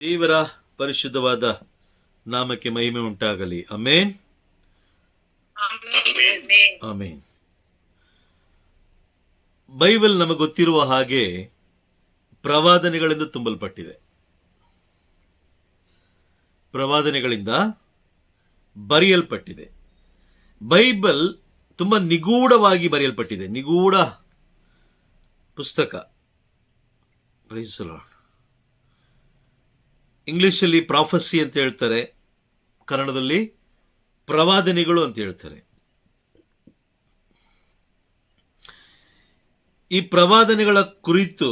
ದೇವರ ಪರಿಶುದ್ಧವಾದ ನಾಮಕ್ಕೆ ಮಹಿಮೆ ಉಂಟಾಗಲಿ. Amen, amen. ಬೈಬಲ್ ನಮಗೆ ಗೊತ್ತಿರುವ ಹಾಗೆ ಪ್ರವಾದನೆಗಳಿಂದ ತುಂಬಲ್ಪಟ್ಟಿದೆ. ಪ್ರವಾದನೆಗಳಿಂದ ಬರೆಯಲ್ಪಟ್ಟಿದೆ. ಬೈಬಲ್ ತುಂಬಾ ನಿಗೂಢವಾಗಿ ಬರೆಯಲ್ಪಟ್ಟಿದೆ. ನಿಗೂಢ ಪುಸ್ತಕ. Praise the Lord. ಇಂಗ್ಲಿಷಲ್ಲಿ ಪ್ರಾಫಸಿ ಅಂತ ಹೇಳ್ತಾರೆ, ಕನ್ನಡದಲ್ಲಿ ಪ್ರವಾದನೆಗಳು ಅಂತ ಹೇಳ್ತಾರೆ. ಈ ಪ್ರವಾದನೆಗಳ ಕುರಿತು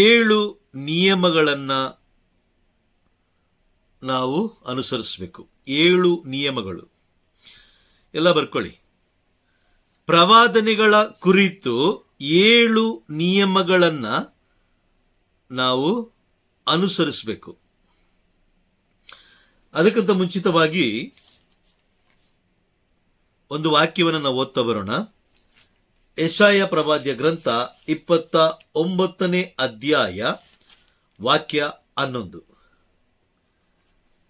7 ನಿಯಮಗಳನ್ನು ನಾವು ಅನುಸರಿಸಬೇಕು. 7 ನಿಯಮಗಳು ಎಲ್ಲ ಬರ್ಕೊಳ್ಳಿ. ಪ್ರವಾದನೆಗಳ ಕುರಿತು 7 ನಿಯಮಗಳನ್ನು ನಾವು ಅನುಸರಿಸಬೇಕು. ಅದಕ್ಕಿಂತ ಮುಂಚಿತವಾಗಿ ಒಂದು ವಾಕ್ಯವನ್ನು ನಾವು ಓದ್ತಾ ಬರೋಣ. ಯೆಶಾಯ ಪ್ರವಾದ್ಯ ಗ್ರಂಥ 29ನೇ ಅಧ್ಯಾಯ ವಾಕ್ಯ 11.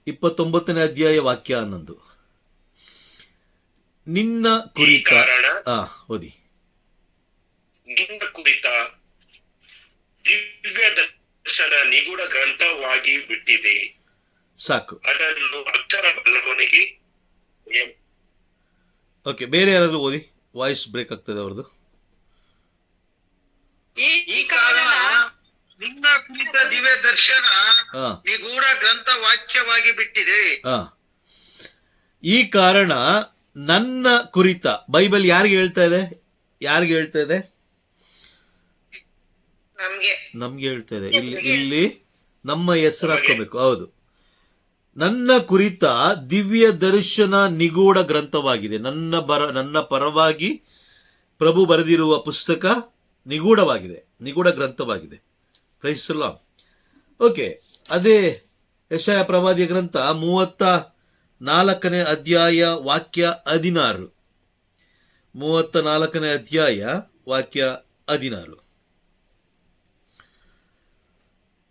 29ನೇ ಅಧ್ಯಾಯ ವಾಕ್ಯ 11. ನಿನ್ನ ಕುರಿತ ಓದಿ. ನಿನ್ನ ಕುರಿತ ದಿವ್ಯ ದರ್ಶನ ನಿಗೂಢ ಗ್ರಂಥವಾಗಿ ಬಿಟ್ಟಿದೆ. ಸಾಕು. ಅದನ್ನು ಅಕ್ಷರ ಬಲ್ಲವನಿಗೆ. ಓಕೆ, ಬೇರೆ ಯಾರಾದ್ರೂ ಓದಿ. ವಾಯ್ಸ್ ಬ್ರೇಕ್ ಆಗ್ತದೆ ಅವ್ರದ್ದು. ಈ ಕಾರಣ ನಿನ್ನ ಕುರಿತ ದಿವ್ಯ ದರ್ಶನ ನಿಗೂಢ ಗ್ರಂಥ ವಾಕ್ಯವಾಗಿ ಬಿಟ್ಟಿದೆ. ಈ ಕಾರಣ ನನ್ನ ಕುರಿತ. ಬೈಬಲ್ ಯಾರಿಗೆ ಹೇಳ್ತಾ ಇದೆ? ಯಾರಿಗೆ ಹೇಳ್ತಾ ಇದೆ? ನಮ್ಗೆ ಹೇಳ್ತಾ ಇದೆ. ಇಲ್ಲಿ ನಮ್ಮ ಹೆಸರು ಹಾಕೋಬೇಕು. ಹೌದು. ನನ್ನ ಕುರಿತ ದಿವ್ಯ ದರ್ಶನ ನಿಗೂಢ ಗ್ರಂಥವಾಗಿದೆ. ನನ್ನ ಪರವಾಗಿ ಪ್ರಭು ಬರೆದಿರುವ ಪುಸ್ತಕ ನಿಗೂಢವಾಗಿದೆ, ನಿಗೂಢ ಗ್ರಂಥವಾಗಿದೆ. Praise the Lord. ಓಕೆ, ಅದೇ ಯೆಶಾಯ ಪ್ರವಾದಿಯ ಗ್ರಂಥ 34ನೇ ಅಧ್ಯಾಯ ವಾಕ್ಯ 16. 34ನೇ ಅಧ್ಯಾಯ ವಾಕ್ಯ 16.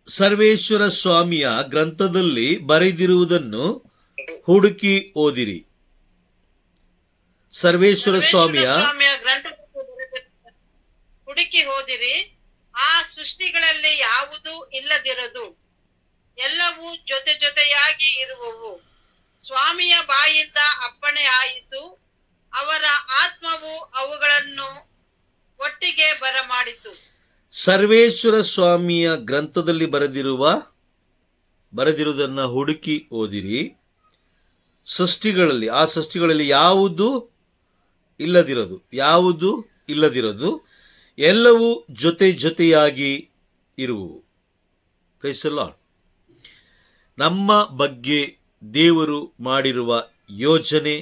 ಸರ್ವೇಶ್ವರ ಸ್ವಾಮಿಯ ಗ್ರಂಥದಲ್ಲಿ ಬರೆದಿರುವುದನ್ನು ಹುಡುಕಿ ಓದಿರಿ. ಸರ್ವೇಶ್ವರ ಸ್ವಾಮಿಯ ಹುಡುಕಿ ಓದಿರಿ. ಆ ಸೃಷ್ಟಿಗಳಲ್ಲಿ ಯಾವುದೂ ಇಲ್ಲದಿರದು, ಎಲ್ಲವೂ ಜೊತೆ ಜೊತೆಯಾಗಿ ಇರುವವು. ಸ್ವಾಮಿಯ ಬಾಯಿಂದ ಅಪ್ಪಣೆ ಆಯಿತು, ಅವರ ಆತ್ಮವು ಅವುಗಳನ್ನು ಒಟ್ಟಿಗೆ ಬರಮಾಡಿತು. ಸರ್ವೇಶ್ವರ ಸ್ವಾಮಿಯ ಗ್ರಂಥದಲ್ಲಿ ಬರೆದಿರುವುದನ್ನು ಹುಡುಕಿ ಓದಿರಿ. ಆ ಸೃಷ್ಟಿಗಳಲ್ಲಿ ಯಾವುದು ಇಲ್ಲದಿರೋದು, ಎಲ್ಲವೂ ಜೊತೆ ಜೊತೆಯಾಗಿ ಇರುವವು. Praise the Lord. ನಮ್ಮ ಬಗ್ಗೆ ದೇವರು ಮಾಡಿರುವ ಯೋಜನೆ,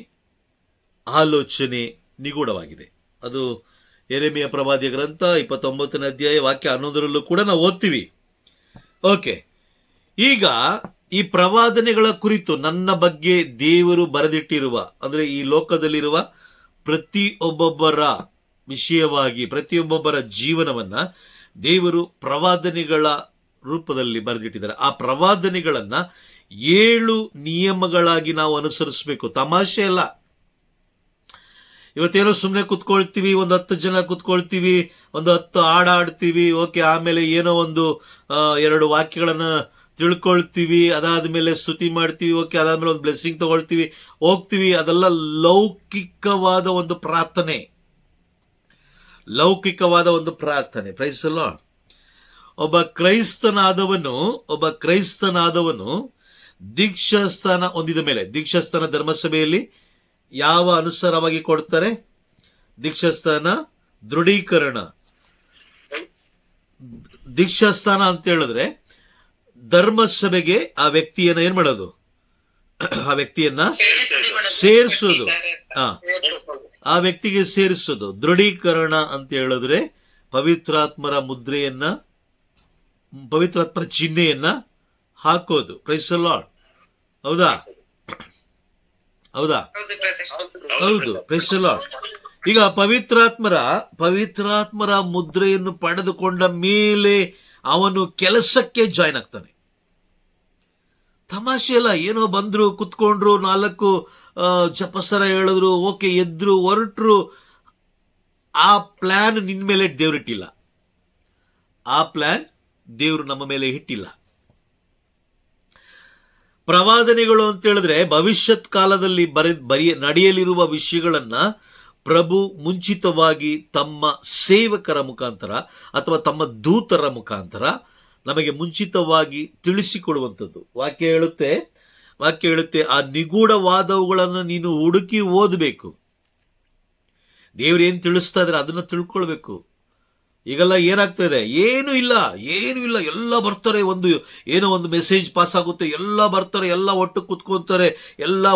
ಆಲೋಚನೆ ನಿಗೂಢವಾಗಿದೆ. ಅದು ಯೆರೆಮೀಯ ಪ್ರವಾದಿಯ ಗ್ರಂಥ 29ನೇ ಅಧ್ಯಾಯ ವಾಕ್ಯ 11ರಲ್ಲೂ ಕೂಡ ನಾವು ಓದ್ತೀವಿ. ಓಕೆ, ಈಗ ಈ ಪ್ರವಾದನೆಗಳ ಕುರಿತು ನನ್ನ ಬಗ್ಗೆ ದೇವರು ಬರೆದಿಟ್ಟಿರುವ, ಅಂದ್ರೆ ಈ ಲೋಕದಲ್ಲಿರುವ ಪ್ರತಿಯೊಬ್ಬೊಬ್ಬರ ವಿಷಯವಾಗಿ, ಪ್ರತಿಯೊಬ್ಬೊಬ್ಬರ ಜೀವನವನ್ನ ದೇವರು ಪ್ರವಾದನೆಗಳ ರೂಪದಲ್ಲಿ ಬರೆದಿಟ್ಟಿದ್ದಾರೆ. ಆ ಪ್ರವಾದನೆಗಳನ್ನ 7 ನಿಯಮಗಳಾಗಿ ನಾವು ಅನುಸರಿಸಬೇಕು. ತಮಾಷೆ ಅಲ್ಲ. ಇವತ್ತೇನೋ ಸುಮ್ಮನೆ ಕುತ್ಕೊಳ್ತೀವಿ, ಒಂದು 10 ಜನ ಕುತ್ಕೊಳ್ತೀವಿ, ಒಂದು 10 ಹಾಡಾಡ್ತೀವಿ. ಓಕೆ, ಆಮೇಲೆ ಏನೋ ಒಂದು 2 ವಾಕ್ಯಗಳನ್ನ ತಿಳ್ಕೊಳ್ತೀವಿ, ಅದಾದ್ಮೇಲೆ ಸ್ತುತಿ ಮಾಡ್ತೀವಿ. ಓಕೆ, ಅದಾದ್ಮೇಲೆ ಒಂದು ಬ್ಲೆಸ್ಸಿಂಗ್ ತಗೊಳ್ತೀವಿ, ಹೋಗ್ತೀವಿ. ಅದೆಲ್ಲ ಲೌಕಿಕವಾದ ಒಂದು ಪ್ರಾರ್ಥನೆ. Praise the Lord. ಒಬ್ಬ ಕ್ರೈಸ್ತನಾದವನು ದೀಕ್ಷಾಸ್ಥಾನ ಹೊಂದಿದ ಮೇಲೆ, ದೀಕ್ಷಾಸ್ಥಾನ ಧರ್ಮಸಭೆಯಲ್ಲಿ ಯಾವ ಅನುಸಾರವಾಗಿ ಕೊಡ್ತಾರೆ? ದೀಕ್ಷಾಸ್ಥಾನ ದೃಢೀಕರಣ. ದೀಕ್ಷಾಸ್ಥಾನ ಅಂತ ಹೇಳಿದ್ರೆ ಧರ್ಮಸಭೆಗೆ ಆ ವ್ಯಕ್ತಿಯನ್ನ ಏನ್ ಮಾಡೋದು? ಆ ವ್ಯಕ್ತಿಯನ್ನ ಸೇರಿಸೋದು. ಆ ವ್ಯಕ್ತಿಗೆ ಸೇರಿಸೋದು. ದೃಢೀಕರಣ ಅಂತ ಹೇಳಿದ್ರೆ ಪವಿತ್ರಾತ್ಮರ ಚಿಹ್ನೆಯನ್ನ ಹಾಕೋದು. Praise the Lord. ಹೌದಾ? ಹೌದು. Praise the Lord. ಈಗ ಪವಿತ್ರಾತ್ಮರ ಮುದ್ರೆಯನ್ನು ಪಡೆದುಕೊಂಡ ಮೇಲೆ ಅವನು ಕೆಲಸಕ್ಕೆ ಜಾಯ್ನ್ ಆಗ್ತಾನೆ. ತಮಾಷೆ ಅಲ್ಲ. ಏನೋ ಬಂದ್ರು, ಕುತ್ಕೊಂಡ್ರು, 4 ಜಪಸರ ಹೇಳಿದ್ರು, ಓಕೆ, ಎದ್ರು, ಹೊರಟ್ರು. ಆ ಪ್ಲಾನ್ ನಿನ್ ಮೇಲೆ ದೇವ್ರಿಟ್ಟಿಲ್ಲ. ಆ ಪ್ಲಾನ್ ದೇವ್ರು ನಮ್ಮ ಮೇಲೆ ಇಟ್ಟಿಲ್ಲ. ಪ್ರವಾದನೆಗಳು ಅಂತ ಹೇಳಿದ್ರೆ ಭವಿಷ್ಯತ್ ಕಾಲದಲ್ಲಿ ನಡೆಯಲಿರುವ ವಿಷಯಗಳನ್ನ ಪ್ರಭು ಮುಂಚಿತವಾಗಿ ತಮ್ಮ ಸೇವಕರ ಮುಖಾಂತರ ಅಥವಾ ತಮ್ಮ ದೂತರ ಮುಖಾಂತರ ನಮಗೆ ಮುಂಚಿತವಾಗಿ ತಿಳಿಸಿಕೊಡುವಂಥದ್ದು. ವಾಕ್ಯ ಹೇಳುತ್ತೆ ಆ ನಿಗೂಢವಾದವುಗಳನ್ನು ನೀನು ಹುಡುಕಿ ಓದಬೇಕು. ದೇವ್ರು ಏನ್ ತಿಳಿಸ್ತಾ ಇದ್ರೆ ಅದನ್ನ ತಿಳ್ಕೊಳ್ಬೇಕು. ಈಗೆಲ್ಲ ಏನಾಗ್ತಾ ಇದೆ? ಏನೂ ಇಲ್ಲ. ಎಲ್ಲ ಬರ್ತಾರೆ, ಏನೋ ಒಂದು ಮೆಸೇಜ್ ಪಾಸ್ ಆಗುತ್ತೆ, ಎಲ್ಲ ಬರ್ತಾರೆ, ಎಲ್ಲ ಒಟ್ಟು ಕುತ್ಕೊಳ್ತಾರೆ, ಎಲ್ಲ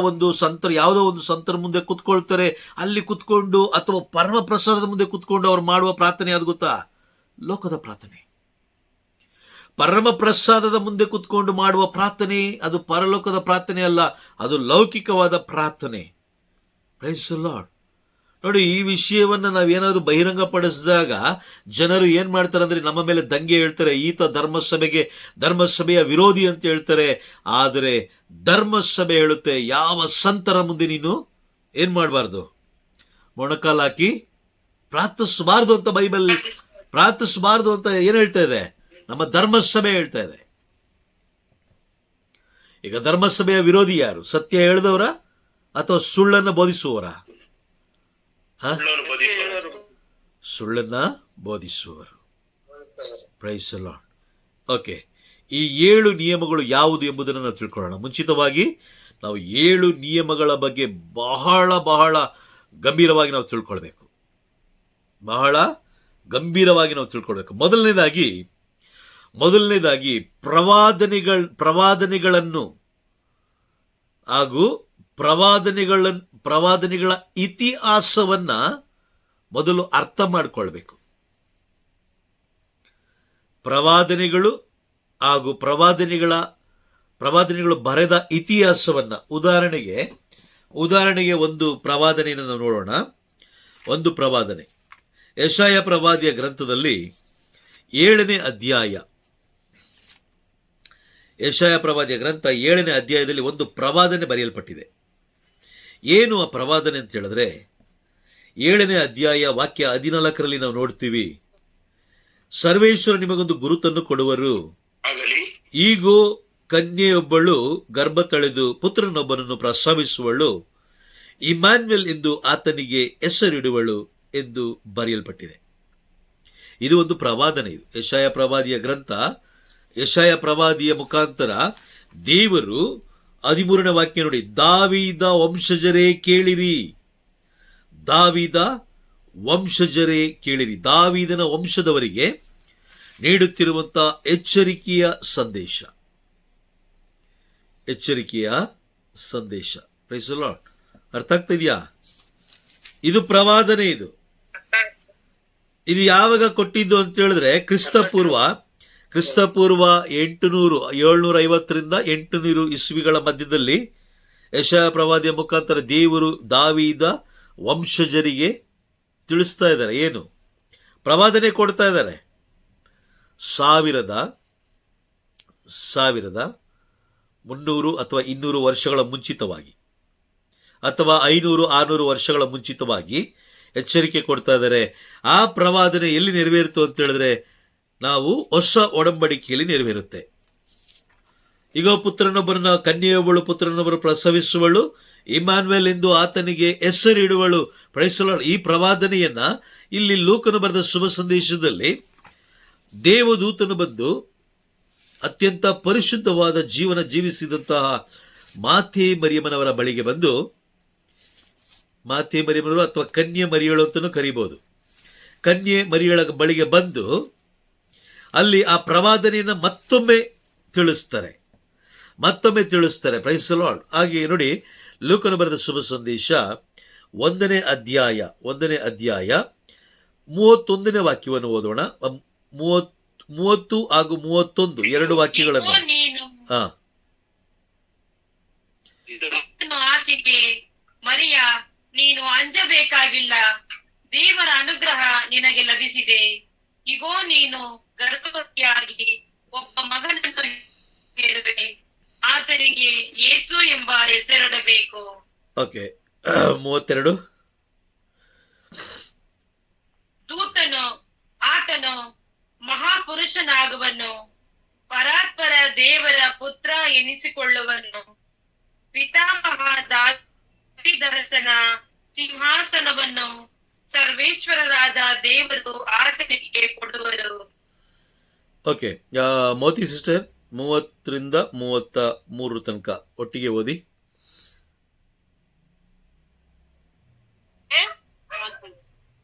ಯಾವುದೋ ಒಂದು ಸಂತರ ಮುಂದೆ ಕುತ್ಕೊಳ್ತಾರೆ. ಅಲ್ಲಿ ಕುತ್ಕೊಂಡು ಅಥವಾ ಪರಮ ಪ್ರಸಾದದ ಮುಂದೆ ಕುತ್ಕೊಂಡು ಅವ್ರು ಮಾಡುವ ಪ್ರಾರ್ಥನೆ ಯಾವ್ದು ಗೊತ್ತಾ? ಲೋಕದ ಪ್ರಾರ್ಥನೆ. ಪರಮ ಪ್ರಸಾದದ ಮುಂದೆ ಕುತ್ಕೊಂಡು ಮಾಡುವ ಪ್ರಾರ್ಥನೆ ಅದು ಪರಲೋಕದ ಪ್ರಾರ್ಥನೆ ಅಲ್ಲ, ಅದು ಲೌಕಿಕವಾದ ಪ್ರಾರ್ಥನೆ. Praise the Lord. ನೋಡಿ, ಈ ವಿಷಯವನ್ನ ನಾವೇನಾದ್ರೂ ಬಹಿರಂಗ ಪಡಿಸಿದಾಗ ಜನರು ಏನ್ ಮಾಡ್ತಾರೆ ಅಂದ್ರೆ ನಮ್ಮ ಮೇಲೆ ದಂಗೆ ಹೇಳ್ತಾರೆ. ಈತ ಧರ್ಮಸಭೆಯ ವಿರೋಧಿ ಅಂತ ಹೇಳ್ತಾರೆ. ಆದರೆ ಧರ್ಮಸಭೆ ಹೇಳುತ್ತೆ, ಯಾವ ಸಂತರ ಮುಂದೆ ನೀನು ಏನ್ ಮಾಡಬಾರ್ದು? ಮೊಣಕಾಲ್ ಹಾಕಿ ಪ್ರಾರ್ಥಿಸಬಾರ್ದು ಅಂತ ಬೈಬಲ್ ಪ್ರಾರ್ಥಿಸಬಾರ್ದು ಅಂತ ಏನ್ ಹೇಳ್ತಾ ಇದೆ? ನಮ್ಮ ಧರ್ಮಸಭೆ ಹೇಳ್ತಾ ಇದೆ. ಈಗ ಧರ್ಮಸಭೆಯ ವಿರೋಧಿ ಯಾರು? ಸತ್ಯ ಹೇಳಿದವರ ಅಥವಾ ಸುಳ್ಳನ್ನು ಬೋಧಿಸುವವರ? ಸುಳ್ಳನ್ನ ಬೋಧಿಸುವರು. Praise the Lord. ಓಕೆ, ಈ 7 ನಿಯಮಗಳು ಯಾವುದು ಎಂಬುದನ್ನು ನಾವು ತಿಳ್ಕೊಳ್ಳೋಣ. ಮುಂಚಿತವಾಗಿ ನಾವು 7 ನಿಯಮಗಳ ಬಗ್ಗೆ ಬಹಳ ಬಹಳ ಗಂಭೀರವಾಗಿ ನಾವು ತಿಳ್ಕೊಳ್ಬೇಕು. ಮೊದಲನೇದಾಗಿ ಪ್ರವಾದನೆಗಳನ್ನು ಹಾಗೂ ಪ್ರವಾದನೆಗಳ ಇತಿಹಾಸವನ್ನ ಮೊದಲು ಅರ್ಥ ಮಾಡಿಕೊಳ್ಬೇಕು. ಪ್ರವಾದನೆಗಳು ಹಾಗೂ ಪ್ರವಾದನೆಗಳು ಬರೆದ ಇತಿಹಾಸವನ್ನ ಉದಾಹರಣೆಗೆ ಒಂದು ಪ್ರವಾದನೆಯನ್ನು ನಾವು ನೋಡೋಣ. ಒಂದು ಪ್ರವಾದನೆ ಯೆಶಾಯ ಪ್ರವಾದಿಯ ಗ್ರಂಥದಲ್ಲಿ 7ನೇ ಅಧ್ಯಾಯ. ಯೆಶಾಯ ಪ್ರವಾದಿಯ ಗ್ರಂಥ 7ನೇ ಅಧ್ಯಾಯದಲ್ಲಿ ಒಂದು ಪ್ರವಾದನೆ ಬರೆಯಲ್ಪಟ್ಟಿದೆ. ಏನು ಆ ಪ್ರವಾದನೆ ಅಂತ ಹೇಳಿದ್ರೆ, 7ನೇ ಅಧ್ಯಾಯ ವಾಕ್ಯ 14ರಲ್ಲಿ ನಾವು ನೋಡ್ತೀವಿ, ಸರ್ವೇಶ್ವರ ನಿಮಗೊಂದು ಗುರುತನ್ನು ಕೊಡುವರು. ಈಗೋ ಕನ್ಯೆಯೊಬ್ಬಳು ಗರ್ಭ ತಳೆದು ಪುತ್ರನೊಬ್ಬನನ್ನು ಪ್ರಸವಿಸುವಳು, ಇಮ್ಯಾನ್ಯುಯಲ್ ಎಂದು ಆತನಿಗೆ ಹೆಸರಿಡುವಳು ಎಂದು ಬರೆಯಲ್ಪಟ್ಟಿದೆ. ಇದು ಒಂದು ಪ್ರವಾದನೆ. ಇದು ಯೆಶಾಯ ಪ್ರವಾದಿಯ ಗ್ರಂಥ. ಯೆಶಾಯ ಪ್ರವಾದಿಯ ಮುಖಾಂತರ ದೇವರು 13ನೇ ವಾಕ್ಯ ನೋಡಿ, ದಾವೀದ ವಂಶಜರೇ ಕೇಳಿರಿ, ದಾವೀದ ವಂಶಜರೇ ಕೇಳಿರಿ. ದಾವೀದನ ವಂಶದವರಿಗೆ ನೀಡುತ್ತಿರುವಂತಹ ಎಚ್ಚರಿಕೆಯ ಸಂದೇಶ. Praise the Lord. ಅರ್ಥ ಆಗ್ತಾ ಇದೆಯಾ? ಇದು ಪ್ರವಾದನೆ. ಇದು ಯಾವಾಗ ಕೊಟ್ಟಿದ್ದು ಅಂತ ಹೇಳಿದ್ರೆ ಕ್ರಿಸ್ತಪೂರ್ವ 750ರಿಂದ 800 ಇಸ್ವಿಗಳ ಮಧ್ಯದಲ್ಲಿ ಯೆಶಾಯ ಪ್ರವಾದಿಯ ಮುಖಾಂತರ ದೇವರು ದಾವೀದ ವಂಶಜರಿಗೆ ತಿಳಿಸ್ತಾ ಇದ್ದಾರೆ. ಏನು ಪ್ರವಾದನೆ ಕೊಡ್ತಾ ಇದ್ದಾರೆ? 1300 ಅಥವಾ 200 ವರ್ಷಗಳ ಮುಂಚಿತವಾಗಿ ಅಥವಾ 500-600 ವರ್ಷಗಳ ಮುಂಚಿತವಾಗಿ ಎಚ್ಚರಿಕೆ ಕೊಡ್ತಾ ಇದ್ದಾರೆ. ಆ ಪ್ರವಾದನೆ ಎಲ್ಲಿ ನೆರವೇರಿತು ಅಂತ ಹೇಳಿದ್ರೆ ನಾವು ಹೊಸ ಒಡಂಬಡಿಕೆಯಲ್ಲಿ ನೆರವೇರುತ್ತೆ. ಈಗ ಕನ್ಯೆಯೊಬ್ಬಳು ಪುತ್ರನೊಬ್ಬರು ಪ್ರಸವಿಸುವಳು, ಇಮ್ಯಾನ್ಯುಯಲ್ ಎಂದು ಆತನಿಗೆ ಹೆಸರಿಡುವಳು. Price the Lord. ಈ ಪ್ರವಾದನೆಯನ್ನ ಇಲ್ಲಿ ಲೂಕನು ಬರೆದ ಶುಭ ಸಂದೇಶದಲ್ಲಿ ದೇವದೂತನು ಬಂದು ಅತ್ಯಂತ ಪರಿಶುದ್ಧವಾದ ಜೀವನ ಜೀವಿಸಿದಂತಹ ಮಾತೆ ಮರಿಯಮ್ಮನವರ ಬಳಿಗೆ ಬಂದು, ಮಾತೆ ಮರಿಯಮ್ಮನವರು ಅಥವಾ ಕನ್ಯೆ ಮರಿಯಳು ಅಂತಲೂ ಕರೀಬಹುದು, ಕನ್ಯೆ ಮರಿಯಳ ಬಳಿಗೆ ಬಂದು ಅಲ್ಲಿ ಆ ಪ್ರವಾದನೆಯನ್ನು ಮತ್ತೊಮ್ಮೆ ತಿಳಿಸ್ತಾರೆ. Praise the Lord. ಹಾಗೆ ನೋಡಿ, ಲೂಕನು ಬರೆದ ಶುಭ ಸಂದೇಶ 1ನೇ ಅಧ್ಯಾಯ 31ನೇ ವಾಕ್ಯವನ್ನು ಓದೋಣ. 30 ಹಾಗೂ 31 2 ವಾಕ್ಯಗಳನ್ನು. ಮರಿಯ, ನೀನು ಅಂಜಬೇಕಾಗಿಲ್ಲ, ದೇವರ ಅನುಗ್ರಹ ನಿನಗೆ ಲಭಿಸಿದೆ. ಇಗೋ ನೀನು ಗರ್ಭವತಿಯಾಗಿ ಒಬ್ಬ ಮಗನನ್ನು ಹೆರುವೆ, ಆತನಿಗೆ ಎಂಬ ಹೆಸರಿಡಬೇಕು. ಓಕೆ 32. ದೂತನು ಆತನು ಮಹಾಪುರುಷನಾಗುವನು, ಪರಾತ್ಪರ ದೇವರ ಪುತ್ರ ಎನಿಸಿಕೊಳ್ಳುವನು, ಪಿತಾಮಹ ದಾವೀದರಸನ ಸಿಂಹಾಸನವನ್ನು ಸರ್ವೇಶ್ವರರಾದ ದೇವರು ಆತನಿಗೆ ಕೊಡುವರು. ಓಕೆ, ಮೋತಿ ಸಿಸ್ಟರ್ 30ರಿಂದ 33 ತನಕ ಒಟ್ಟಿಗೆ ಓದಿ.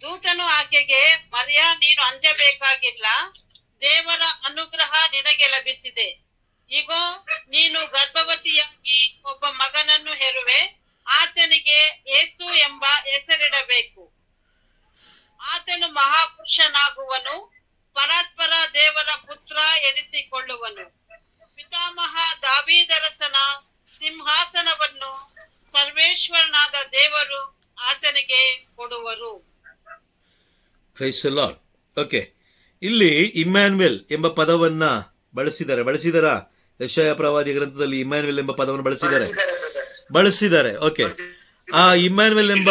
ದೂತನು ಆಕೆಗೆ, ಮರಿಯ, ನೀನು ಅಂಜಬೇಕಾಗಿಲ್ಲ, ದೇವರ ಅನುಗ್ರಹ ನಿನಗೆ ಲಭಿಸಿದೆ. ಇಗೋ, ನೀನು ಗರ್ಭವತಿಯಾಗಿ ಒಬ್ಬ ಮಗನನ್ನು ಹೆರುವೆ, ಆತನಿಗೆ ಯೇಸು ಎಂಬ ಹೆಸರಿಡಬೇಕು. ಆತನು ಮಹಾಪುರುಷನಾಗುವನು, ಪರಾತ್ಪರ ದೇವರ ಪುತ್ರ ಎನಿಸಿಕೊಳ್ಳುವನು, ಪಿತಾಮಹ ದಾವೀದರಸನ ಸಿಂಹಾಸನವನ್ನು ಸರ್ವೇಶ್ವರನಾದ ದೇವರು ಆತನಿಗೆ ಕೊಡುವರು. Praise the Lord. ಓಕೆ, ಇಲ್ಲಿ ಇಮ್ಯಾನ್ಯುಯಲ್ ಎಂಬ ಪದವನ್ನ ಬಳಸಿದಾರಾ? ಯೆಶಾಯ ಪ್ರವಾದಿ ಗ್ರಂಥದಲ್ಲಿ ಇಮ್ಯಾನ್ಯುಯಲ್ ಎಂಬ ಪದವನ್ನು ಬಳಸಿದ್ದಾರೆ. ಓಕೆ, ಆ ಇಮ್ಯಾನ್ಯುಯಲ್ ಎಂಬ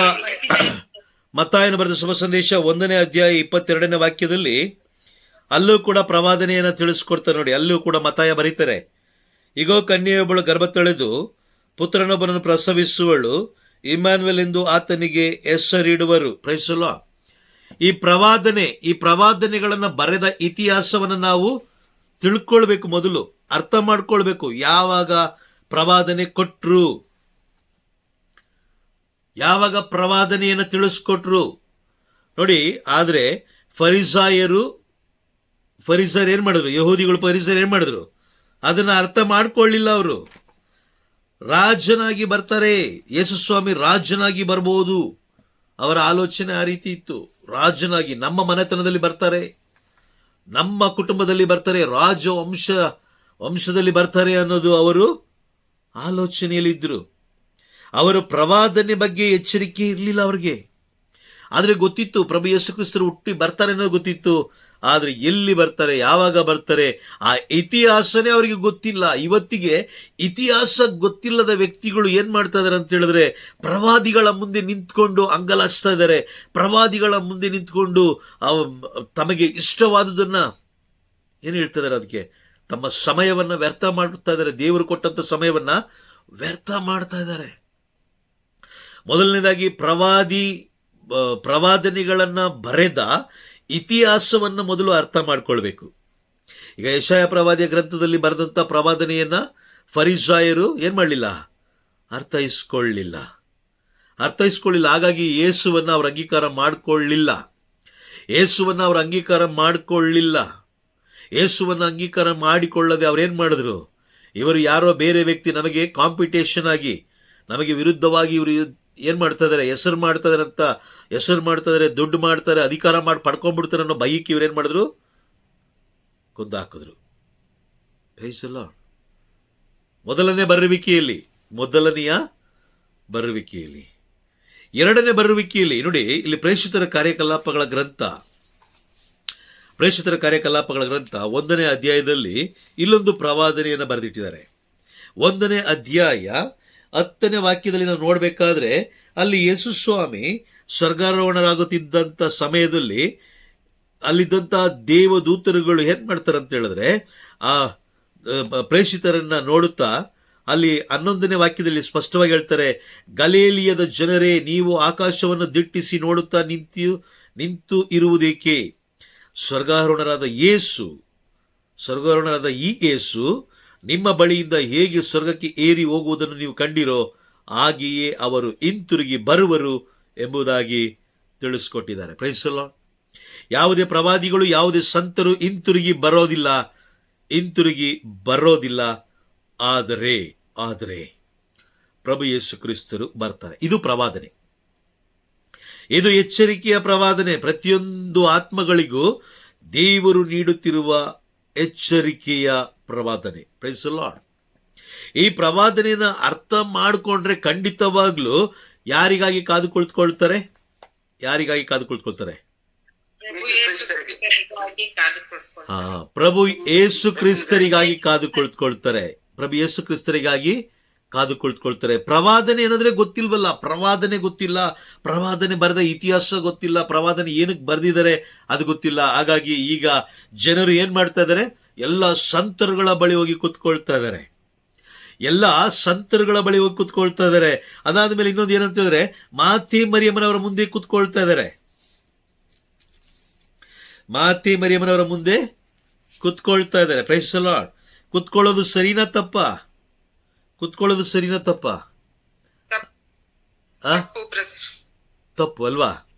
ಮತ್ತಾಯನು ಬರೆದ ಶುಭ ಸಂದೇಶ 1ನೇ ಅಧ್ಯಾಯ 22ನೇ ವಾಕ್ಯದಲ್ಲಿ ಅಲ್ಲೂ ಕೂಡ ಪ್ರವಾದನೆಯನ್ನು ತಿಳಿಸ್ಕೊಡ್ತಾರೆ ನೋಡಿ. ಅಲ್ಲೂ ಕೂಡ ಮತ್ತಾಯ ಬರೀತಾರೆ, ಇಗೋ ಕನ್ಯೆಯೊಬ್ಬಳು ಗರ್ಭ ತಳೆದು ಪುತ್ರನೊಬ್ಬನನ್ನು ಪ್ರಸವಿಸುವಳು, ಇಮ್ಯಾನ್ಯುಯಲ್ ಎಂದು ಆತನಿಗೆ ಹೆಸರಿಡುವರು. Price the Lord. ಈ ಪ್ರವಾದನೆಗಳನ್ನು ಬರೆದ ಇತಿಹಾಸವನ್ನು ನಾವು ತಿಳ್ಕೊಳ್ಬೇಕು, ಮೊದಲು ಅರ್ಥ ಮಾಡ್ಕೊಳ್ಬೇಕು. ಯಾವಾಗ ಪ್ರವಾದನೆ ಕೊಟ್ರು, ಯಾವಾಗ ಪ್ರವಾದನೆಯನ್ನು ತಿಳಿಸ್ಕೊಟ್ರು ನೋಡಿ. ಆದ್ರೆ ಫರಿಸಾಯರು ಏನ್ ಮಾಡಿದ್ರು? ಯಹೂದಿಗಳು ಫರಿಸಾಯರು ಏನ್ ಮಾಡಿದ್ರು? ಅದನ್ನ ಅರ್ಥ ಮಾಡ್ಕೊಳ್ಳಿಲ್ಲ. ಅವರು ರಾಜನಾಗಿ ಬರ್ತಾರೆ, ಯೇಸುಸ್ವಾಮಿ ರಾಜನಾಗಿ ಬರ್ಬೋದು, ಅವರ ಆಲೋಚನೆ ಆ ರೀತಿ ಇತ್ತು. ರಾಜನಾಗಿ ನಮ್ಮ ಮನೆತನದಲ್ಲಿ ಬರ್ತಾರೆ, ನಮ್ಮ ಕುಟುಂಬದಲ್ಲಿ ಬರ್ತಾರೆ, ವಂಶದಲ್ಲಿ ಬರ್ತಾರೆ ಅನ್ನೋದು ಅವರು ಆಲೋಚನೆಯಲ್ಲಿದ್ದರು. ಅವರು ಪ್ರವಾದನೆ ಬಗ್ಗೆ ಎಚ್ಚರಿಕೆ ಇರಲಿಲ್ಲ ಅವ್ರಿಗೆ. ಆದರೆ ಗೊತ್ತಿತ್ತು ಪ್ರಭು ಯೇಸು ಕ್ರಿಸ್ತರು ಹುಟ್ಟಿ ಬರ್ತಾರೆ ಅನ್ನೋದು ಗೊತ್ತಿತ್ತು. ಆದರೆ ಎಲ್ಲಿ ಬರ್ತಾರೆ, ಯಾವಾಗ ಬರ್ತಾರೆ, ಆ ಇತಿಹಾಸನೇ ಅವರಿಗೆ ಗೊತ್ತಿಲ್ಲ. ಇವತ್ತಿಗೆ ಇತಿಹಾಸ ಗೊತ್ತಿಲ್ಲದ ವ್ಯಕ್ತಿಗಳು ಏನ್ ಮಾಡ್ತಾ ಇದಾರೆ ಅಂತ ಹೇಳಿದ್ರೆ, ಪ್ರವಾದಿಗಳ ಮುಂದೆ ನಿಂತ್ಕೊಂಡು ಅಂಗಲಾಚ್ತಾ ಇದ್ದಾರೆ. ಪ್ರವಾದಿಗಳ ಮುಂದೆ ನಿಂತ್ಕೊಂಡು ತಮಗೆ ಇಷ್ಟವಾದುದನ್ನ ಏನು ಹೇಳ್ತಾ ಇದಾರೆ, ಅದಕ್ಕೆ ತಮ್ಮ ಸಮಯವನ್ನ ವ್ಯರ್ಥ ಮಾಡ್ತಾ ಇದ್ದಾರೆ. ದೇವರು ಕೊಟ್ಟಂತ ಸಮಯವನ್ನ ವ್ಯರ್ಥ ಮಾಡ್ತಾ ಇದ್ದಾರೆ. ಮೊದಲನೇದಾಗಿ ಪ್ರವಾದನೆಗಳನ್ನ ಬರೆದ ಇತಿಹಾಸವನ್ನ ಮೊದಲು ಅರ್ಥ ಮಾಡ್ಕೊಳ್ಬೇಕು. ಈಗ ಯೆಶಾಯ ಪ್ರವಾದಿಯ ಗ್ರಂಥದಲ್ಲಿ ಬರೆದಂತ ಪ್ರವಾದನೆಯನ್ನ ಫರಿಸಾಯರು ಏನ್ ಮಾಡಲಿಲ್ಲ? ಅರ್ಥೈಸ್ಕೊಳ್ಳಿಲ್ಲ. ಹಾಗಾಗಿ ಯೇಸುವನ್ನ ಅವ್ರ ಅಂಗೀಕಾರ ಯೇಸುವನ್ನ ಅಂಗೀಕಾರ ಮಾಡಿಕೊಳ್ಳದೆ ಅವ್ರೇನ್ ಮಾಡಿದ್ರು? ಇವರು ಯಾರೋ ಬೇರೆ ವ್ಯಕ್ತಿ, ನಮಗೆ ಕಾಂಪಿಟೇಷನ್ ಆಗಿ, ನಮಗೆ ವಿರುದ್ಧವಾಗಿ ಇವರು ಏನ್ ಮಾಡ್ತಾ ಇದಾರೆ, ಹೆಸರು ಮಾಡ್ತಾ ಇದಾರೆ, ದುಡ್ಡು ಮಾಡ್ತಾರೆ, ಅಧಿಕಾರ ಮಾಡಿ ಪಡ್ಕೊಂಡ್ಬಿಡ್ತಾರೆ ಅನ್ನೋ ಬೈಕ್ ಇವ್ರೇನ್ ಮಾಡಿದ್ರು? ಕೊಂದಾಕಿದ್ರು. ಮೊದಲನೆಯ ಬರುವಿಕೆಯಲ್ಲಿ ಎರಡನೇ ಬರುವಿಕೆಯಲ್ಲಿ ನೋಡಿ, ಇಲ್ಲಿ ಪ್ರೇಷಿತರ ಕಾರ್ಯಕಲಾಪಗಳ ಗ್ರಂಥ 1ನೇ ಅಧ್ಯಾಯದಲ್ಲಿ ಇಲ್ಲೊಂದು ಪ್ರವಾದನೆಯನ್ನು ಬರೆದಿಟ್ಟಿದ್ದಾರೆ. 1ನೇ ಅಧ್ಯಾಯ 10ನೇ ವಾಕ್ಯದಲ್ಲಿ ನಾವು ನೋಡಬೇಕಾದ್ರೆ, ಅಲ್ಲಿ ಯೇಸು ಸ್ವಾಮಿ ಸ್ವರ್ಗಾರೋಹಣರಾಗುತ್ತಿದ್ದಂಥ ಸಮಯದಲ್ಲಿ ಅಲ್ಲಿದ್ದಂಥ ದೇವದೂತರುಗಳು ಏನ್ ಮಾಡ್ತಾರೆ ಅಂತ ಹೇಳಿದ್ರೆ, ಆ ಪ್ರೇಷಿತರನ್ನ ನೋಡುತ್ತಾ ಅಲ್ಲಿ 11ನೇ ವಾಕ್ಯದಲ್ಲಿ ಸ್ಪಷ್ಟವಾಗಿ ಹೇಳ್ತಾರೆ, ಗಲಿಲಾಯದ ಜನರೇ, ನೀವು ಆಕಾಶವನ್ನು ದಿಟ್ಟಿಸಿ ನೋಡುತ್ತಾ ನಿಂತು ಇರುವುದೇಕೆ? ಸ್ವರ್ಗಾರೋಹಣರಾದ ಈ ಯೇಸು ನಿಮ್ಮ ಬಳಿಯಿಂದ ಹೇಗೆ ಸ್ವರ್ಗಕ್ಕೆ ಏರಿ ಹೋಗುವುದನ್ನು ನೀವು ಕಂಡಿರೋ, ಹಾಗೆಯೇ ಅವರು ಹಿಂತಿರುಗಿ ಬರುವರು ಎಂಬುದಾಗಿ ತಿಳಿಸ್ಕೊಟ್ಟಿದ್ದಾರೆ. Price the lord. ಯಾವುದೇ ಪ್ರವಾದಿಗಳು, ಯಾವುದೇ ಸಂತರು ಹಿಂತಿರುಗಿ ಬರೋದಿಲ್ಲ. ಆದರೆ ಪ್ರಭು ಯೇಸು ಕ್ರಿಸ್ತರು ಬರ್ತಾರೆ. ಇದು ಪ್ರವಾದನೆ, ಇದು ಎಚ್ಚರಿಕೆಯ ಪ್ರವಾದನೆ. ಪ್ರತಿಯೊಂದು ಆತ್ಮಗಳಿಗೂ ದೇವರು ನೀಡುತ್ತಿರುವ ಎಚ್ಚರಿಕೆಯ ಪ್ರವಾದನೆ. Praise the Lord. ಈ ಪ್ರವಾದನೆಯನ್ನು ಅರ್ಥ ಮಾಡಿಕೊಂಡ್ರೆ ಖಂಡಿತವಾಗ್ಲೂ ಯಾರಿಗಾಗಿ ಕಾದು ಕುಳಿತುಕೊಳ್ತಾರೆ? ಪ್ರಭು ಯೇಸು ಕ್ರಿಸ್ತರಿಗಾಗಿ ಕಾದು ಕುಳಿತುಕೊಳ್ತಾರೆ. ಪ್ರಭು ಯೇಸು ಕ್ರಿಸ್ತರಿಗಾಗಿ ಕಾದು ಕುಳಿತುಕೊಳ್ತಾರೆ. ಪ್ರವಾದನೆ ಏನಂದ್ರೆ ಗೊತ್ತಿಲ್ವಲ್ಲ, ಪ್ರವಾದನೆ ಗೊತ್ತಿಲ್ಲ, ಪ್ರವಾದನೆ ಬರೆದ ಇತಿಹಾಸ ಗೊತ್ತಿಲ್ಲ, ಪ್ರವಾದನೆ ಏನಕ್ಕೆ ಬರೆದಿದ್ದಾರೆ ಅದು ಗೊತ್ತಿಲ್ಲ. ಹಾಗಾಗಿ ಈಗ ಜನರು ಏನ್ ಮಾಡ್ತಾ ಇದ್ದಾರೆ, ಎಲ್ಲ ಸಂತರುಗಳ ಬಳಿ ಹೋಗಿ ಕುತ್ಕೊಳ್ತಾ ಇದ್ದಾರೆ, ಎಲ್ಲ ಸಂತರುಗಳ ಬಳಿ ಹೋಗಿ ಕುತ್ಕೊಳ್ತಾ ಇದ್ದಾರೆ. ಅದಾದ್ಮೇಲೆ ಇನ್ನೊಂದು ಏನಂತ ಹೇಳಿದ್ರೆ, ಮಾತೆ ಮರಿಯಮ್ಮನವರ ಮುಂದೆ ಕುತ್ಕೊಳ್ತಾ ಇದ್ದಾರೆ. ಮಾತೆ ಮರಿಯಮ್ಮನವರ ಮುಂದೆ ಕುತ್ಕೊಳ್ತಾ ಇದ್ದಾರೆ. Price the lord. ಕುತ್ಕೊಳ್ಳೋದು ಸರಿನಾ ತಪ್ಪ? ಕುತ್ಕೊಳ್ಳೋದು ಸರಿನಾ ತಪ್ಪ? ತಪ್ಪು ಬ್ರದರ್, ತಪ್ಪು ಅಲ್ವಾ?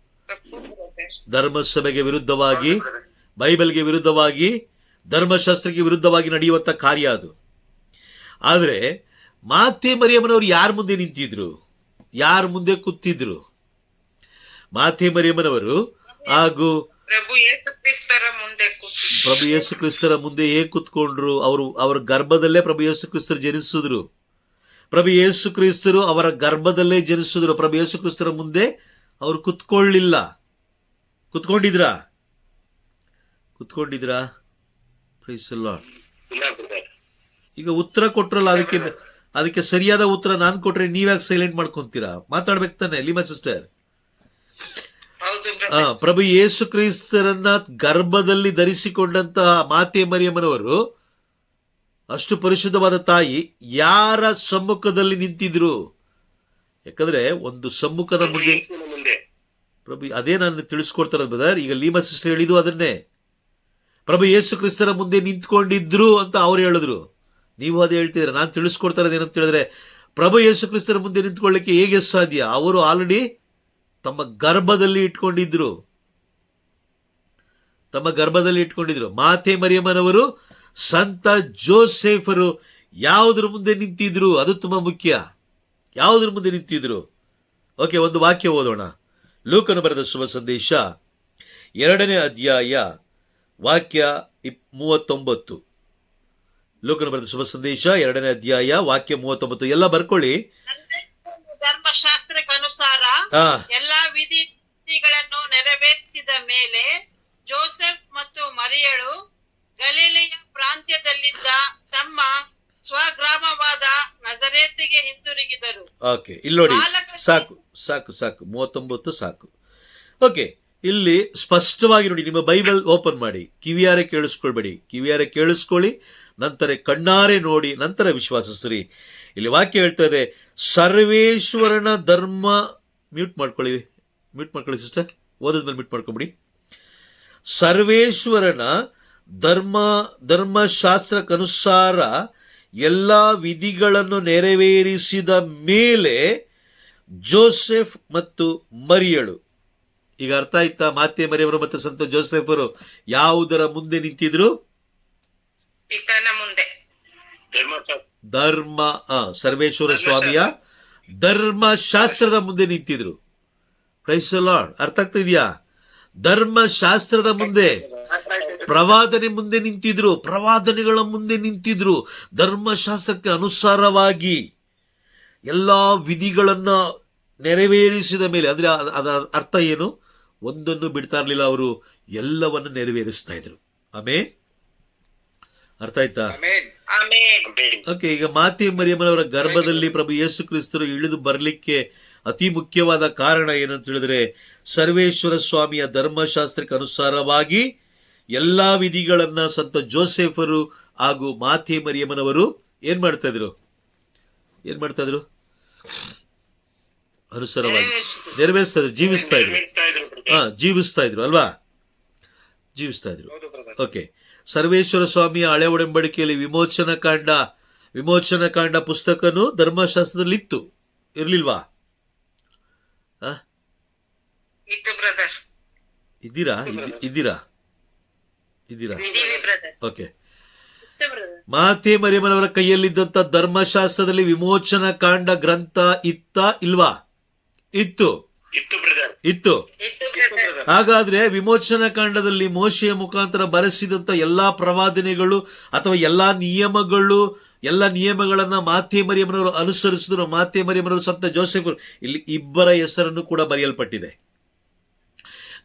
ತಪ್ಪು ಬ್ರದರ್. ಧರ್ಮಸಭೆಗೆ ವಿರುದ್ಧವಾಗಿ, ಬೈಬಲ್ಗೆ ವಿರುದ್ಧವಾಗಿ, ಧರ್ಮಶಾಸ್ತ್ರಕ್ಕೆ ವಿರುದ್ಧವಾಗಿ ನಡೆಯುವಂತ ಕಾರ್ಯ ಅದು. ಆದ್ರೆ ಮಾತೆ ಮರಿಯಮ್ಮನವರು ಯಾರ ಮುಂದೆ ನಿಂತಿದ್ರು, ಯಾರ ಮುಂದೆ ಕೂತಿದ್ರು? ಮಾತೆ ಮರಿಯಮ್ಮನವರು ಹಾಗೂ ಪ್ರಭು ಯೇಸು ಕ್ರಿಸ್ತರ ಮುಂದೆ ಕೂತು ಪ್ರಭು ಯೇಸು ಕ್ರಿಸ್ತರ ಮುಂದೆ ಹೇಗೆ ಕುತ್ಕೊಂಡ್ರು? ಅವರ ಗರ್ಭದಲ್ಲೇ ಪ್ರಭು ಯೇಸು ಕ್ರಿಸ್ತರು ಜನಿಸಿದ್ರು. ಪ್ರಭು ಯೇಸು ಕ್ರಿಸ್ತರು ಅವರ ಗರ್ಭದಲ್ಲೇ ಜನಿಸಿದ್ರು. ಪ್ರಭು ಯೇಸು ಕ್ರಿಸ್ತರ ಮುಂದೆ ಅವರು ಕುತ್ಕೊಳ್ಳಿಲ್ಲ. ಕುತ್ಕೊಂಡಿದ್ರಾ? Praise the Lord. ಇಲ್ಲ ಬ್ರದರ್. ಈಗ ಉತ್ತರ ಕೊಟ್ರಲ್ಲ, ಅದಕ್ಕೆ ಸರಿಯಾದ ಉತ್ತರ ನಾನು ಕೊಟ್ರೆ ನೀವ್ಯಾಕೆ ಸೈಲೆಂಟ್ ಮಾಡ್ಕೊಂತೀರಾ? ಮಾತಾಡ್ಬೇಕು ತಾನೆ ಲೀಮಾ ಸಿಸ್ಟರ್. ಹೌದು ಬ್ರದರ್. ಪ್ರಭು ಯೇಸು ಕ್ರಿಸ್ತರನ್ನ ಗರ್ಭದಲ್ಲಿ ಧರಿಸಿಕೊಂಡಂತಹ ಮಾತೆ ಮರಿಯಮ್ಮನವರು, ಅಷ್ಟು ಪರಿಶುದ್ಧವಾದ ತಾಯಿ, ಯಾರ ಸಮ್ಮುಖದಲ್ಲಿ ನಿಂತಿದ್ರು? ಯಾಕಂದ್ರೆ ಒಂದು ಸಮ್ಮುಖದ ಮುಂದೆ ಯೇಸುವಿನ ಮುಂದೆ. ಪ್ರಭು, ಅದೇ ನಾನು ತಿಳಿಸ್ಕೊಡ್ತಾರ ಬ್ರದರ್. ಈಗ ಲೀಮಾ ಸಿಸ್ಟರ್ ಹೇಳಿದ್ದು ಅದನ್ನೇ. ಪ್ರಭು ಯೇಸು ಕ್ರಿಸ್ತರ ಮುಂದೆ ನಿಂತ್ಕೊಂಡಿದ್ರು ಅಂತ ಅವ್ರು ಹೇಳಿದ್ರು, ನೀವು ಅದೇ ಹೇಳ್ತಿದ್ರೆ. ನಾನು ತಿಳಿಸ್ಕೊಡ್ತಾ ಇರೋದು ಏನಂತ ಹೇಳಿದ್ರೆ, ಪ್ರಭು ಯೇಸು ಕ್ರಿಸ್ತರ ಮುಂದೆ ನಿಂತ್ಕೊಳ್ಳಿಕ್ಕೆ ಹೇಗೆ ಸಾಧ್ಯ? ಅವರು ಆಲ್ರೆಡಿ ತಮ್ಮ ಗರ್ಭದಲ್ಲಿ ಇಟ್ಕೊಂಡಿದ್ರು. ಮಾತೆ ಮರಿಯಮ್ಮನವರು, ಸಂತ ಜೋಸೆಫರು ಯಾವುದ್ರ ಮುಂದೆ ನಿಂತಿದ್ರು? ಅದು ತುಂಬಾ ಮುಖ್ಯ. ಯಾವುದ್ರ ಮುಂದೆ ನಿಂತಿದ್ರು? ಓಕೆ, ಒಂದು ವಾಕ್ಯ ಓದೋಣ. ಲೂಕನು ಬರೆದ ಶುಭ ಸಂದೇಶ 2ನೇ ಅಧ್ಯಾಯ ವಾಕ್ಯ 39. ಲೂಕನು ಬರೆದ ಶುಭ ಸಂದೇಶ 2ನೇ ಅಧ್ಯಾಯ ವಾಕ್ಯ 39. ಎಲ್ಲ ಬರ್ಕೊಳ್ಳಿ. ಧರ್ಮಶಾಸ್ತ್ರಕ್ಕನುಸಾರ ಎಲ್ಲಾ ವಿಧಿಗಳನ್ನು ನೆರವೇರಿಸಿದ ಮೇಲೆ ಜೋಸೆಫ್ ಮತ್ತು ಮರಿಯಳು ಗಲಿಲೆಯ ಪ್ರಾಂತ್ಯದಲ್ಲಿದ್ದ ತಮ್ಮ ಸ್ವಗ್ರಾಮವಾದ ನಜರೇತಿಗೆ ಹಿಂತಿರುಗಿದರು. ಓಕೆ, ಇಲ್ಲಿ ನೋಡಿ, ಸಾಕು 39 ಸಾಕು. ಓಕೆ, ಇಲ್ಲಿ ಸ್ಪಷ್ಟವಾಗಿ ನೋಡಿ, ನಿಮ್ಮ ಬೈಬಲ್ ಓಪನ್ ಮಾಡಿ, ಕಿವಿಯಾರೆ ಕೇಳಿಸ್ಕೊಳ್ಬೇಡಿ, ಕಿವಿಯಾರೆ ಕೇಳಿಸ್ಕೊಳ್ಳಿ, ನಂತರ ಕಣ್ಣಾರೆ ನೋಡಿ, ನಂತರ ವಿಶ್ವಾಸಿಸ್ರಿ. ಇಲ್ಲಿ ವಾಕ್ಯ ಹೇಳ್ತಾ ಇದೆ, ಸರ್ವೇಶ್ವರನ ಧರ್ಮ, ಮ್ಯೂಟ್ ಮಾಡ್ಕೊಳ್ಳಿ ಸಿಸ್ಟರ್, ಓದಿದ್ಮೇಲೆ ಮ್ಯೂಟ್ ಮಾಡ್ಕೊಂಬಿಡಿ. ಸರ್ವೇಶ್ವರನ ಧರ್ಮಶಾಸ್ತ್ರಕ್ಕನುಸಾರ ಎಲ್ಲ ವಿಧಿಗಳನ್ನು ನೆರವೇರಿಸಿದ ಮೇಲೆ ಜೋಸೆಫ್ ಮತ್ತು ಮರಿಯಳು. ಈಗ ಅರ್ಥ ಆಯ್ತಾ? ಮಾತೆ ಮರಿಯವರು ಮತ್ತು ಸಂತ ಜೋಸೆಫರು ಯಾವುದರ ಮುಂದೆ ನಿಂತಿದ್ರು? ಪಿತನ ಮುಂದೆ. ಸರ್ವೇಶ್ವರ ಸ್ವಾಮಿಯ ಧರ್ಮಶಾಸ್ತ್ರದ ಮುಂದೆ ನಿಂತಿದ್ರು. Praise the Lord. ಅರ್ಥ ಆಗ್ತಾ ಇದೆಯಾ? ಧರ್ಮಶಾಸ್ತ್ರದ ಮುಂದೆ, ಪ್ರವಾದನೆ ಮುಂದೆ ನಿಂತಿದ್ರು, ಪ್ರವಾದನೆಗಳ ಮುಂದೆ ನಿಂತಿದ್ರು. ಧರ್ಮಶಾಸ್ತ್ರಕ್ಕೆ ಅನುಸಾರವಾಗಿ ಎಲ್ಲಾ ವಿಧಿಗಳನ್ನ ನೆರವೇರಿಸಿದ ಮೇಲೆ, ಅಂದ್ರೆ ಅದರ ಅರ್ಥ ಏನು? ಒಂದನ್ನು ಬಿಡ್ತಾ ಇರಲಿಲ್ಲ, ಅವರು ಎಲ್ಲವನ್ನು ನೆರವೇರಿಸ್ತಾ ಇದ್ರು. ಆಮೇನ್. ಅರ್ಥ ಆಯ್ತಾ? ಓಕೆ, ಈಗ ಮಾತೆ ಮರಿಯಮ್ಮನವರ ಗರ್ಭದಲ್ಲಿ ಪ್ರಭು ಯೇಸು ಕ್ರಿಸ್ತರು ಇಳಿದು ಬರಲಿಕ್ಕೆ ಅತಿ ಮುಖ್ಯವಾದ ಕಾರಣ ಏನಂತ ಹೇಳಿದ್ರೆ, ಸರ್ವೇಶ್ವರ ಸ್ವಾಮಿಯ ಧರ್ಮಶಾಸ್ತ್ರಕ್ಕೆ ಅನುಸಾರವಾಗಿ ಎಲ್ಲಾ ವಿಧಿಗಳನ್ನ ಸಂತ ಜೋಸೆಫರು ಹಾಗೂ ಮಾತೆ ಮರಿಯಮ್ಮನವರು ಏನ್ ಮಾಡ್ತಾ ಇದ್ರು? ಅನುಸಾರವಾಗಿ ನೆರವೇರಿಸ್ತಾ ಇದ್ರು, ಜೀವಿಸ್ತಾ ಇದ್ರು ಅಲ್ವಾ? ಜೀವಿಸ್ತಾ ಇದ್ರು. ಓಕೆ, ಸರ್ವೇಶ್ವರ ಸ್ವಾಮಿಯ ಹಳೆ ಒಡಂಬಡಿಕೆಯಲ್ಲಿ ವಿಮೋಚನ ಕಾಂಡ ಪುಸ್ತಕನು ಧರ್ಮಶಾಸ್ತ್ರದಲ್ಲಿ ಇರ್ಲಿಲ್ವಾ? ಇದ್ದೀರಾ? ಓಕೆ, ಮಾತೆ ಮರಿಯಮ್ಮನವರ ಕೈಯಲ್ಲಿದ್ದಂತ ಧರ್ಮಶಾಸ್ತ್ರದಲ್ಲಿ ವಿಮೋಚನ ಕಾಂಡ ಗ್ರಂಥ ಇಲ್ವಾ? ಇತ್ತು. ಹಾಗಾದ್ರೆ ವಿಮೋಚನಾ ಕಾಂಡದಲ್ಲಿ ಮೋಶೆಯ ಮುಖಾಂತರ ಬರೆಸಿದಂತ ಎಲ್ಲಾ ಪ್ರವಾದನೆಗಳು ಅಥವಾ ಎಲ್ಲಾ ನಿಯಮಗಳನ್ನ ಮಾತೆ ಮರಿಯಮ್ಮನವರು ಅನುಸರಿಸಿದ್ರು. ಮಾತೆ ಮರಿಯಮ್ಮನವರು ಸಂತ ಜೋಸೆಫ್, ಇಲ್ಲಿ ಇಬ್ಬರ ಹೆಸರನ್ನು ಕೂಡ ಬರೆಯಲ್ಪಟ್ಟಿದೆ,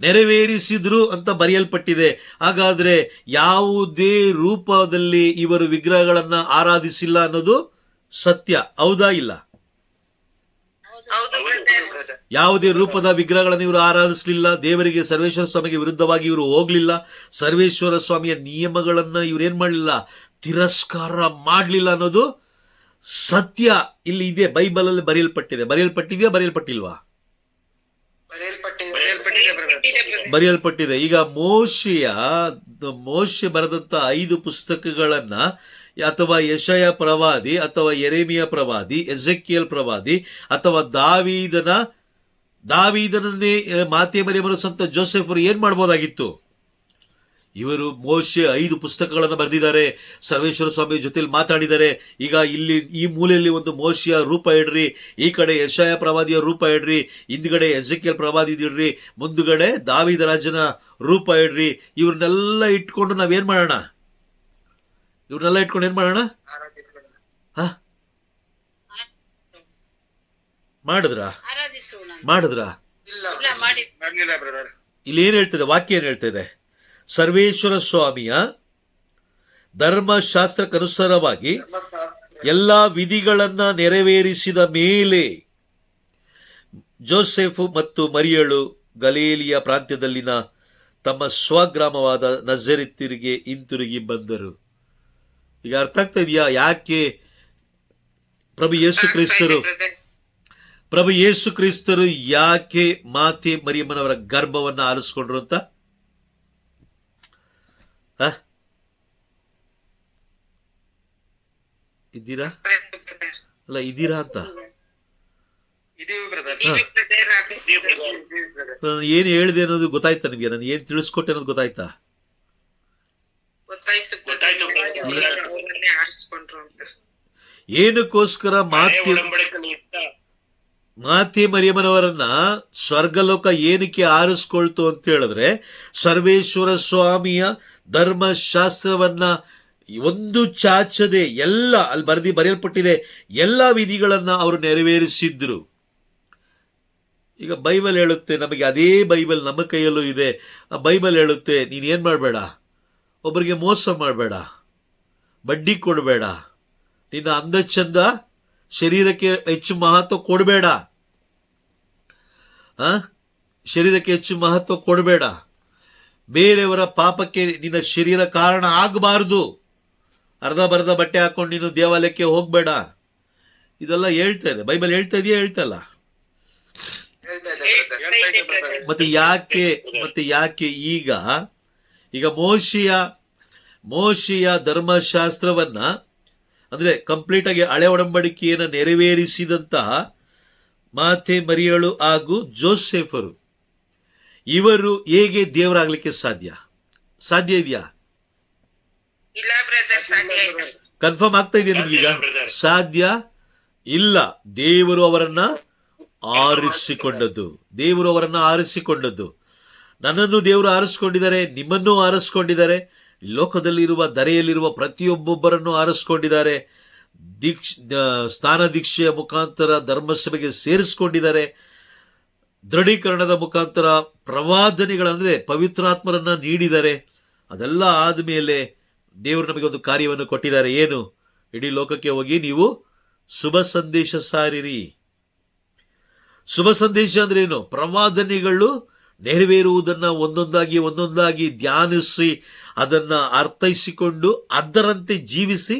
ನೆರವೇರಿಸಿದ್ರು ಅಂತ ಬರೆಯಲ್ಪಟ್ಟಿದೆ. ಹಾಗಾದ್ರೆ ಯಾವುದೇ ರೂಪದಲ್ಲಿ ಇವರು ವಿಗ್ರಹಗಳನ್ನ ಆರಾಧಿಸಿಲ್ಲ ಅನ್ನೋದು ಸತ್ಯ. ಹೌದಾ ಇಲ್ಲ? ಹೌದು ಬ್ರದರ್. ಯಾವುದೇ ರೂಪದ ವಿಗ್ರಹಗಳನ್ನು ಇವರು ಆರಾಧಿಸಲಿಲ್ಲ. ದೇವರಿಗೆ ಸರ್ವೇಶ್ವರ ಸ್ವಾಮಿಗೆ ವಿರುದ್ಧವಾಗಿ ಇವರು ಹೋಗ್ಲಿಲ್ಲ. ಸರ್ವೇಶ್ವರ ಸ್ವಾಮಿಯ ನಿಯಮಗಳನ್ನ ಇವ್ರು ಏನ್ ಮಾಡಲಿಲ್ಲ, ತಿರಸ್ಕಾರ ಮಾಡಲಿಲ್ಲ ಅನ್ನೋದು ಸತ್ಯ. ಇಲ್ಲಿ ಇದೆ, ಬೈಬಲ್ ಅಲ್ಲಿ ಬರೆಯಲ್ಪಟ್ಟಿದೆಯಾ ಬರೆಯಲ್ಪಟ್ಟಿಲ್ವಾ? ಬರೆಯಲ್ಪಟ್ಟಿದೆ. ಈಗ ಮೋಶೆ ಬರೆದಂತ 5 ಪುಸ್ತಕಗಳನ್ನ ಅಥವಾ ಯೆಶಯ ಪ್ರವಾದಿ ಅಥವಾ ಯೆರೆಮೀಯ ಪ್ರವಾದಿ, ಎಜೆಕಿಯಲ್ ಪ್ರವಾದಿ ಅಥವಾ ದಾವೀದನನ್ನೇ ಮಾತೆ ಮರಿಯಮರು ಸಂತ ಜೋಸೆಫರು ಏನ್ ಮಾಡ್ಬೋದಾಗಿತ್ತು? ಇವರು ಮೋಶೆ 5 ಪುಸ್ತಕಗಳನ್ನು ಬರೆದಿದ್ದಾರೆ. ಸರ್ವೇಶ್ವರ ಸ್ವಾಮಿ ಜೊತೆಲಿ ಮಾತಾಡಿದ್ದಾರೆ. ಈಗ ಇಲ್ಲಿ ಈ ಮೂಲೆಯಲ್ಲಿ ಒಂದು ಮೋಶೆಯ ರೂಪ ಇಡ್ರಿ, ಈ ಕಡೆ ಯೆಶಯ ಪ್ರವಾದಿಯ ರೂಪ ಇಡ್ರಿ, ಹಿಂದ್ಗಡೆ ಎಜೆಕಿಯಲ್ ಪ್ರವಾದಿ ಇಡ್ರಿ, ಮುಂದುಗಡೆ ದಾವೀದ ರಾಜನ ರೂಪ ಇಡ್ರಿ. ಇವ್ರನ್ನೆಲ್ಲ ಇಟ್ಕೊಂಡು ನಾವೇನ್ ಮಾಡೋಣ? ಏನ್ ಮಾಡೋಣ? ಮಾಡಿದ್ರ? ಇಲ್ಲಿ ಏನ್ ಹೇಳ್ತದೆ ವಾಕ್ಯ? ಏನ್ ಹೇಳ್ತದೆ? ಸರ್ವೇಶ್ವರ ಸ್ವಾಮಿಯ ಧರ್ಮಶಾಸ್ತ್ರಕ್ಕನುಸಾರವಾಗಿ ಎಲ್ಲಾ ವಿಧಿಗಳನ್ನ ನೆರವೇರಿಸಿದ ಮೇಲೆ ಜೋಸೆಫ್ ಮತ್ತು ಮರಿಯಳು ಗಲೀಲಿಯ ಪ್ರಾಂತ್ಯದಲ್ಲಿನ ತಮ್ಮ ಸ್ವಗ್ರಾಮವಾದ ನಜರೇತಿಗೆ ಹಿಂತಿರುಗಿ ಬಂದರು. ಈಗ ಅರ್ಥ ಆಗ್ತಾ ಇದೆಯಾ ಯಾಕೆ ಪ್ರಭು ಯೇಸು ಕ್ರಿಸ್ತರು ಯಾಕೆ ಮಾತೆ ಮರಿಯಮ್ಮನವರ ಗರ್ಭವನ್ನ ಆರಿಸ್ಕೊಂಡ್ರು ಅಂತ? ಇದ್ದೀರಾ ಅಂತ ಏನ್ ಹೇಳಿದೆ ಅನ್ನೋದು ಗೊತ್ತಾಯ್ತಾ ನಿಮ್ಗೆ? ನಾನು ಏನ್ ತಿಳಿಸ್ಕೊಟ್ಟೆ ಅನ್ನೋದು ಗೊತ್ತಾಯ್ತಾ? ಏನಕ್ಕೋಸ್ಕರ ಮಾತೆ ಮರಿಯಮ್ಮನವರನ್ನ ಸ್ವರ್ಗಲೋಕ ಏನಕ್ಕೆ ಆರಿಸ್ಕೊಳ್ತು ಅಂತ ಹೇಳಿದ್ರೆ, ಸರ್ವೇಶ್ವರ ಸ್ವಾಮಿಯ ಧರ್ಮಶಾಸ್ತ್ರವನ್ನ ಒಂದು ಚಾಚದೆ ಎಲ್ಲ ಅಲ್ಲಿ ಬರೆಯಲ್ಪಟ್ಟಿದೆ ಎಲ್ಲ ವಿಧಿಗಳನ್ನ ಅವರು ನೆರವೇರಿಸಿದ್ರು. ಈಗ ಬೈಬಲ್ ಹೇಳುತ್ತೆ ನಮಗೆ, ಅದೇ ಬೈಬಲ್ ನಮ್ಮ ಕೈಯಲ್ಲೂ ಇದೆ. ಆ ಬೈಬಲ್ ಹೇಳುತ್ತೆ, ನೀನೇನ್ ಮಾಡಬೇಡ, ಒಬ್ಬರಿಗೆ ಮೋಸ ಮಾಡಬೇಡ, ಬಡ್ಡಿ ಕೊಡಬೇಡ, ನಿನ್ನ ಅಂದ ಚಂದ ಶರೀರಕ್ಕೆ ಹೆಚ್ಚು ಮಹತ್ವ ಕೊಡಬೇಡ, ಶರೀರಕ್ಕೆ ಹೆಚ್ಚು ಮಹತ್ವ ಕೊಡಬೇಡ, ಬೇರೆಯವರ ಪಾಪಕ್ಕೆ ನಿನ್ನ ಶರೀರ ಕಾರಣ ಆಗಬಾರದು, ಅರ್ಧ ಬರ್ಧ ಬಟ್ಟೆ ಹಾಕೊಂಡು ನೀನು ದೇವಾಲಯಕ್ಕೆ ಹೋಗ್ಬೇಡ. ಇದೆಲ್ಲ ಹೇಳ್ತಾ ಇದೆ ಬೈಬಲ್. ಹೇಳ್ತಾ ಇದೆಯಾ? ಹೇಳ್ತಲ್ಲ. ಮತ್ತೆ ಯಾಕೆ ಈಗ ಮೋಶೆಯ ಧರ್ಮಶಾಸ್ತ್ರವನ್ನ ಅಂದ್ರೆ ಕಂಪ್ಲೀಟ್ ಆಗಿ ಹಳೆ ಒಡಂಬಡಿಕೆಯನ್ನು ನೆರವೇರಿಸಿದಂತಹ ಮಾತೆ ಮರಿಯಳು ಹಾಗೂ ಜೋಸೆಫರು, ಇವರು ಹೇಗೆ ದೇವರಾಗ್ಲಿಕ್ಕೆ ಸಾಧ್ಯ ಇದೆಯಾ? ಕನ್ಫರ್ಮ್ ಆಗ್ತಾ ಇದೆಯಾ ನಿಮ್ಗೀಗ? ಸಾಧ್ಯ ಇಲ್ಲ. ದೇವರು ಅವರನ್ನ ಆರಿಸಿಕೊಂಡದ್ದು. ನನ್ನನ್ನು ದೇವರು ಆರಿಸಿಕೊಂಡಿದ್ದಾರೆ, ನಿಮ್ಮನ್ನೂ ಆರಿಸಿಕೊಂಡಿದ್ದಾರೆ, ಲೋಕದಲ್ಲಿರುವ ಧರೆಯಲ್ಲಿರುವ ಪ್ರತಿಯೊಬ್ಬೊಬ್ಬರನ್ನು ಆರಿಸಿಕೊಂಡಿದ್ದಾರೆ. ಸ್ನಾನ ದೀಕ್ಷೆಯ ಮುಖಾಂತರ ಧರ್ಮಸಭೆಗೆ ಸೇರಿಸಿಕೊಂಡಿದ್ದಾರೆ. ದೃಢೀಕರಣದ ಮುಖಾಂತರ ಪ್ರವಾದನೆಗಳಂದ್ರೆ ಪವಿತ್ರಾತ್ಮರನ್ನ ನೀಡಿದ್ದಾರೆ. ಅದೆಲ್ಲ ಆದ್ಮೇಲೆ ದೇವರು ನಮಗೆ ಒಂದು ಕಾರ್ಯವನ್ನು ಕೊಟ್ಟಿದ್ದಾರೆ. ಏನು? ಇಡೀ ಲೋಕಕ್ಕೆ ಹೋಗಿ ನೀವು ಶುಭ ಸಂದೇಶ ಸಾರಿರಿ. ಶುಭ ಸಂದೇಶ ಅಂದ್ರೆ ಏನು? ಪ್ರವಾದನೆಗಳು ನೆರವೇರುವುದನ್ನ ಒಂದೊಂದಾಗಿ ಧ್ಯಾನಿಸಿ ಅದನ್ನ ಅರ್ಥೈಸಿಕೊಂಡು ಅದರಂತೆ ಜೀವಿಸಿ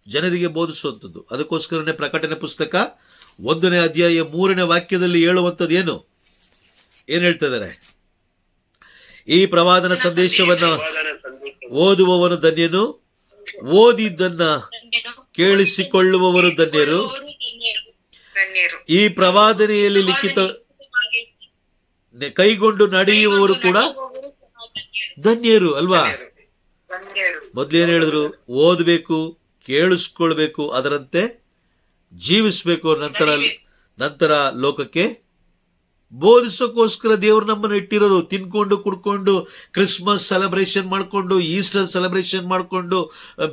ಜನರಿಗೆ ಬೋಧಿಸುವಂಥದ್ದು. ಅದಕ್ಕೋಸ್ಕರನೇ ಪ್ರಕಟಣೆ ಪುಸ್ತಕ 1ನೇ ಅಧ್ಯಾಯ 3ನೇ ವಾಕ್ಯದಲ್ಲಿ ಹೇಳುವಂಥದ್ದು ಏನ್ ಹೇಳ್ತಿದ್ದಾರೆ? ಈ ಪ್ರವಾದನ ಸಂದೇಶವನ್ನ ಓದುವವನು ಧನ್ಯನು, ಓದಿದ್ದನ್ನ ಕೇಳಿಸಿಕೊಳ್ಳುವವರು ಧನ್ಯರು, ಈ ಪ್ರವಾದನೆಯಲ್ಲಿ ಲಿಖಿತ ಕೈಗೊಂಡು ನಡೆಯುವವರು ಕೂಡ ಧನ್ಯರು ಅಲ್ವಾ? ಮೊದ್ಲೇನು ಹೇಳಿದ್ರು? ಓದಬೇಕು, ಕೇಳಿಸ್ಕೊಳ್ಬೇಕು, ಅದರಂತೆ ಜೀವಿಸ್ಬೇಕು, ನಂತರ ಲೋಕಕ್ಕೆ ಬೋಧಿಸೋಕ್ಕೋಸ್ಕರ ದೇವರು ನಮ್ಮನ್ನು ಇಟ್ಟಿರೋದು. ತಿನ್ಕೊಂಡು ಕುಡ್ಕೊಂಡು ಕ್ರಿಸ್ಮಸ್ ಸೆಲೆಬ್ರೇಷನ್ ಮಾಡಿಕೊಂಡು, ಈಸ್ಟರ್ ಸೆಲೆಬ್ರೇಷನ್ ಮಾಡಿಕೊಂಡು,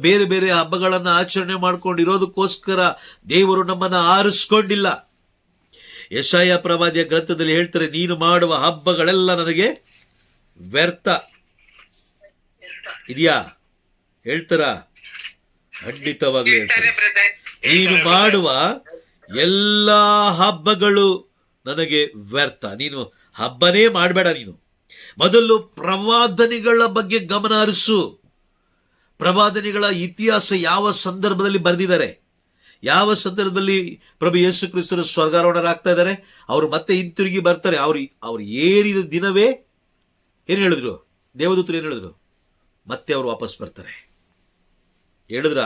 ಬೇರೆ ಬೇರೆ ಹಬ್ಬಗಳನ್ನು ಆಚರಣೆ ಮಾಡ್ಕೊಂಡು ಇರೋದಕ್ಕೋಸ್ಕರ ದೇವರು ನಮ್ಮನ್ನು ಆರಿಸ್ಕೊಂಡಿಲ್ಲ. ಯೆಶಾಯ ಪ್ರವಾದಿಯ ಗ್ರಂಥದಲ್ಲಿ ಹೇಳ್ತಾರೆ, ನೀನು ಮಾಡುವ ಹಬ್ಬಗಳೆಲ್ಲ ನನಗೆ ವ್ಯರ್ಥ. ಇದೆಯಾ? ಹೇಳ್ತಾರ? ಖಂಡಿತವಾಗ್ಲೂ ಹೇಳ್ತಾರೆ. ನೀನು ಮಾಡುವ ಎಲ್ಲ ಹಬ್ಬಗಳು ನನಗೆ ವ್ಯರ್ಥ. ನೀನು ಹಬ್ಬನೇ ಮಾಡಬೇಡ. ನೀನು ಮೊದಲು ಪ್ರವಾದನೆಗಳ ಬಗ್ಗೆ ಗಮನ ಹರಿಸು. ಪ್ರವಾದನೆಗಳ ಇತಿಹಾಸ ಯಾವ ಸಂದರ್ಭದಲ್ಲಿ ಬರೆದಿದ್ದಾರೆ, ಯಾವ ಸಂದರ್ಭದಲ್ಲಿ ಪ್ರಭು ಯೇಸು ಕ್ರಿಸ್ತರು ಸ್ವರ್ಗಾರೋಹಣರಾಗ್ತಾ ಇದ್ದಾರೆ, ಅವರು ಮತ್ತೆ ಹಿಂತಿರುಗಿ ಬರ್ತಾರೆ. ಅವ್ರು ಏರಿದ ದಿನವೇ ಏನು ಹೇಳಿದ್ರು, ದೇವದೂತರು ಏನು ಹೇಳಿದ್ರು, ಮತ್ತೆ ಅವರು ವಾಪಸ್ ಬರ್ತಾರೆ. ಹೇಳಿದ್ರ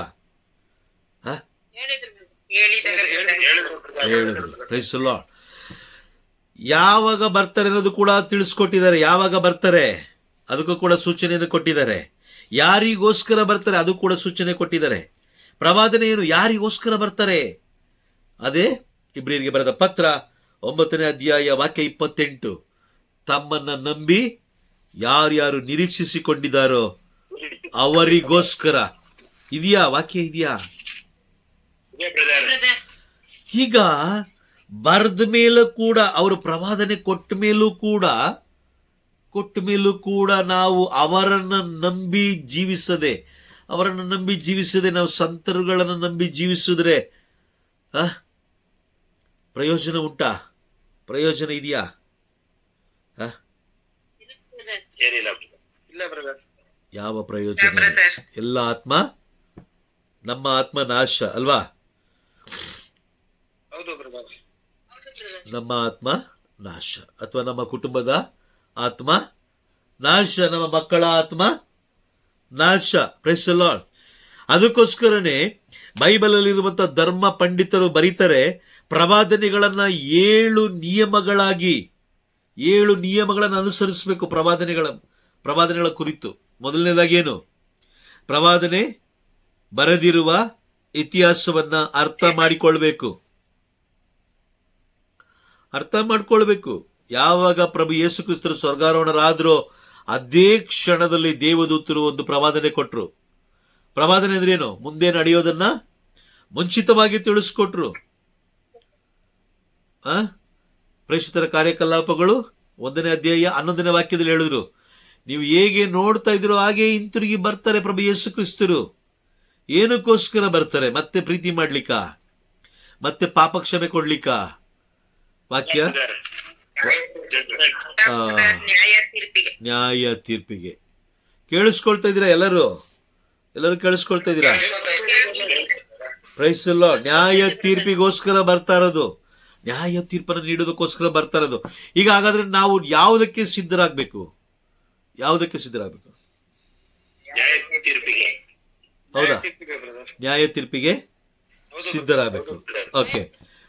ಹೇಳಿದ್ರು. Praise the Lord. ಯಾವಾಗ ಬರ್ತಾರೆ ಅನ್ನೋದು ಕೂಡ ತಿಳಿಸ್ಕೊಟ್ಟಿದ್ದಾರೆ. ಯಾವಾಗ ಬರ್ತಾರೆ ಅದಕ್ಕೂ ಕೂಡ ಸೂಚನೆಯನ್ನು ಕೊಟ್ಟಿದ್ದಾರೆ. ಯಾರಿಗೋಸ್ಕರ ಬರ್ತಾರೆ ಅದು ಕೂಡ ಸೂಚನೆ ಕೊಟ್ಟಿದ್ದಾರೆ. ಪ್ರವಾದನೆ ಏನು, ಯಾರಿಗೋಸ್ಕರ ಬರ್ತಾರೆ? ಅದೇ ಇಬ್ರಿಯರಿಗೆ ಬರೆದ ಪತ್ರ 9ನೇ ಅಧ್ಯಾಯ ವಾಕ್ಯ 28. ತಮ್ಮನ್ನ ನಂಬಿ ಯಾರ್ಯಾರು ನಿರೀಕ್ಷಿಸಿಕೊಂಡಿದ್ದಾರೋ ಅವರಿಗೋಸ್ಕರ. ಇದೆಯಾ ವಾಕ್ಯ? ಇದೆಯಾ? ಈಗ ಬರೆದ ಮೇಲೂ ಕೂಡ, ಅವರು ಪ್ರವಾದನೆ ಕೊಟ್ಟ ಮೇಲೂ ಕೂಡ ನಾವು ಅವರನ್ನು ನಂಬಿ ಜೀವಿಸದೆ ನಾವು ಸಂತರುಗಳನ್ನು ನಂಬಿ ಜೀವಿಸಿದ್ರೆ ಪ್ರಯೋಜನ ಉಂಟಾ? ಪ್ರಯೋಜನ ಇದೆಯಾ? ಯಾವ ಪ್ರಯೋಜನ? ಎಲ್ಲ ಆತ್ಮ, ನಮ್ಮ ಆತ್ಮ ನಾಶ ಅಲ್ವಾ? ನಮ್ಮ ಆತ್ಮ ನಾಶ, ಅಥವಾ ನಮ್ಮ ಕುಟುಂಬದ ಆತ್ಮ ನಾಶ, ನಮ್ಮ ಮಕ್ಕಳ ಆತ್ಮ ನಾಶ. Praise the Lord. ಅದಕ್ಕೋಸ್ಕರನೇ ಬೈಬಲಲ್ಲಿರುವಂತಹ ಧರ್ಮ ಪಂಡಿತರು ಬರೀತಾರೆ, ಪ್ರವಾದನೆಗಳನ್ನ 7 ನಿಯಮಗಳನ್ನು ಅನುಸರಿಸಬೇಕು. ಪ್ರವಾದನೆಗಳ ಕುರಿತು ಮೊದಲನೇದಾಗಿ ಏನು? ಪ್ರವಾದನೆ ಬರೆದಿರುವ ಇತಿಹಾಸವನ್ನ ಅರ್ಥ ಮಾಡಿಕೊಳ್ಬೇಕು. ಯಾವಾಗ ಪ್ರಭು ಯೇಸು ಕ್ರಿಸ್ತರು ಸ್ವರ್ಗಾರೋಹಣರಾದ್ರೋ ಅದೇ ಕ್ಷಣದಲ್ಲಿ ದೇವದೂತರು ಒಂದು ಪ್ರವಾದನೆ ಕೊಟ್ರು. ಪ್ರವಾದನೆ ಅಂದ್ರೆ ಏನು? ಮುಂದೆ ನಡೆಯೋದನ್ನ ಮುಂಚಿತವಾಗಿ ತಿಳಿಸ್ಕೊಟ್ರು. ಪ್ರೇಷಿತರ ಕಾರ್ಯಕಲಾಪಗಳು 1ನೇ ಅಧ್ಯಾಯ 11ನೇ ವಾಕ್ಯದಲ್ಲಿ ಹೇಳಿದ್ರು, ನೀವು ಹೇಗೆ ನೋಡ್ತಾ ಇದ್ದೀರೋ ಹಾಗೆ ಹಿಂತಿರುಗಿ ಬರ್ತಾರೆ ಪ್ರಭು ಯೇಸು ಕ್ರಿಸ್ತರು. ಏನಕ್ಕೋಸ್ಕರ ಬರ್ತಾರೆ? ಮತ್ತೆ ಪ್ರೀತಿ ಮಾಡ್ಲಿಕ್ಕ, ಮತ್ತೆ ಪಾಪ ಕ್ಷಮೆ ಕೊಡ್ಲಿಕ್ಕ. ವಾಕ್ಯ ನ್ಯಾಯ ತೀರ್ಪಿಗೆ. ಕೇಳಿಸ್ಕೊಳ್ತಾ ಇದ್ದೀರಾ? ಎಲ್ಲರೂ ಕೇಳಿಸ್ಕೊಳ್ತಾ ಇದ್ದೀರಾ? Praise the Lord. ನ್ಯಾಯ ತೀರ್ಪಿಗೋಸ್ಕರ ಬರ್ತಾ ಇರೋದು, ನ್ಯಾಯ ತೀರ್ಪನ್ನು ನೀಡೋದಕ್ಕೋಸ್ಕರ ಬರ್ತಾ ಇರೋದು. ಈಗ ಹಾಗಾದ್ರೆ ನಾವು ಯಾವುದಕ್ಕೆ ಸಿದ್ಧರಾಗಬೇಕು? ಹೌದಾ? ನ್ಯಾಯ ತೀರ್ಪಿಗೆ ಸಿದ್ಧರಾಗಬೇಕು. ಓಕೆ.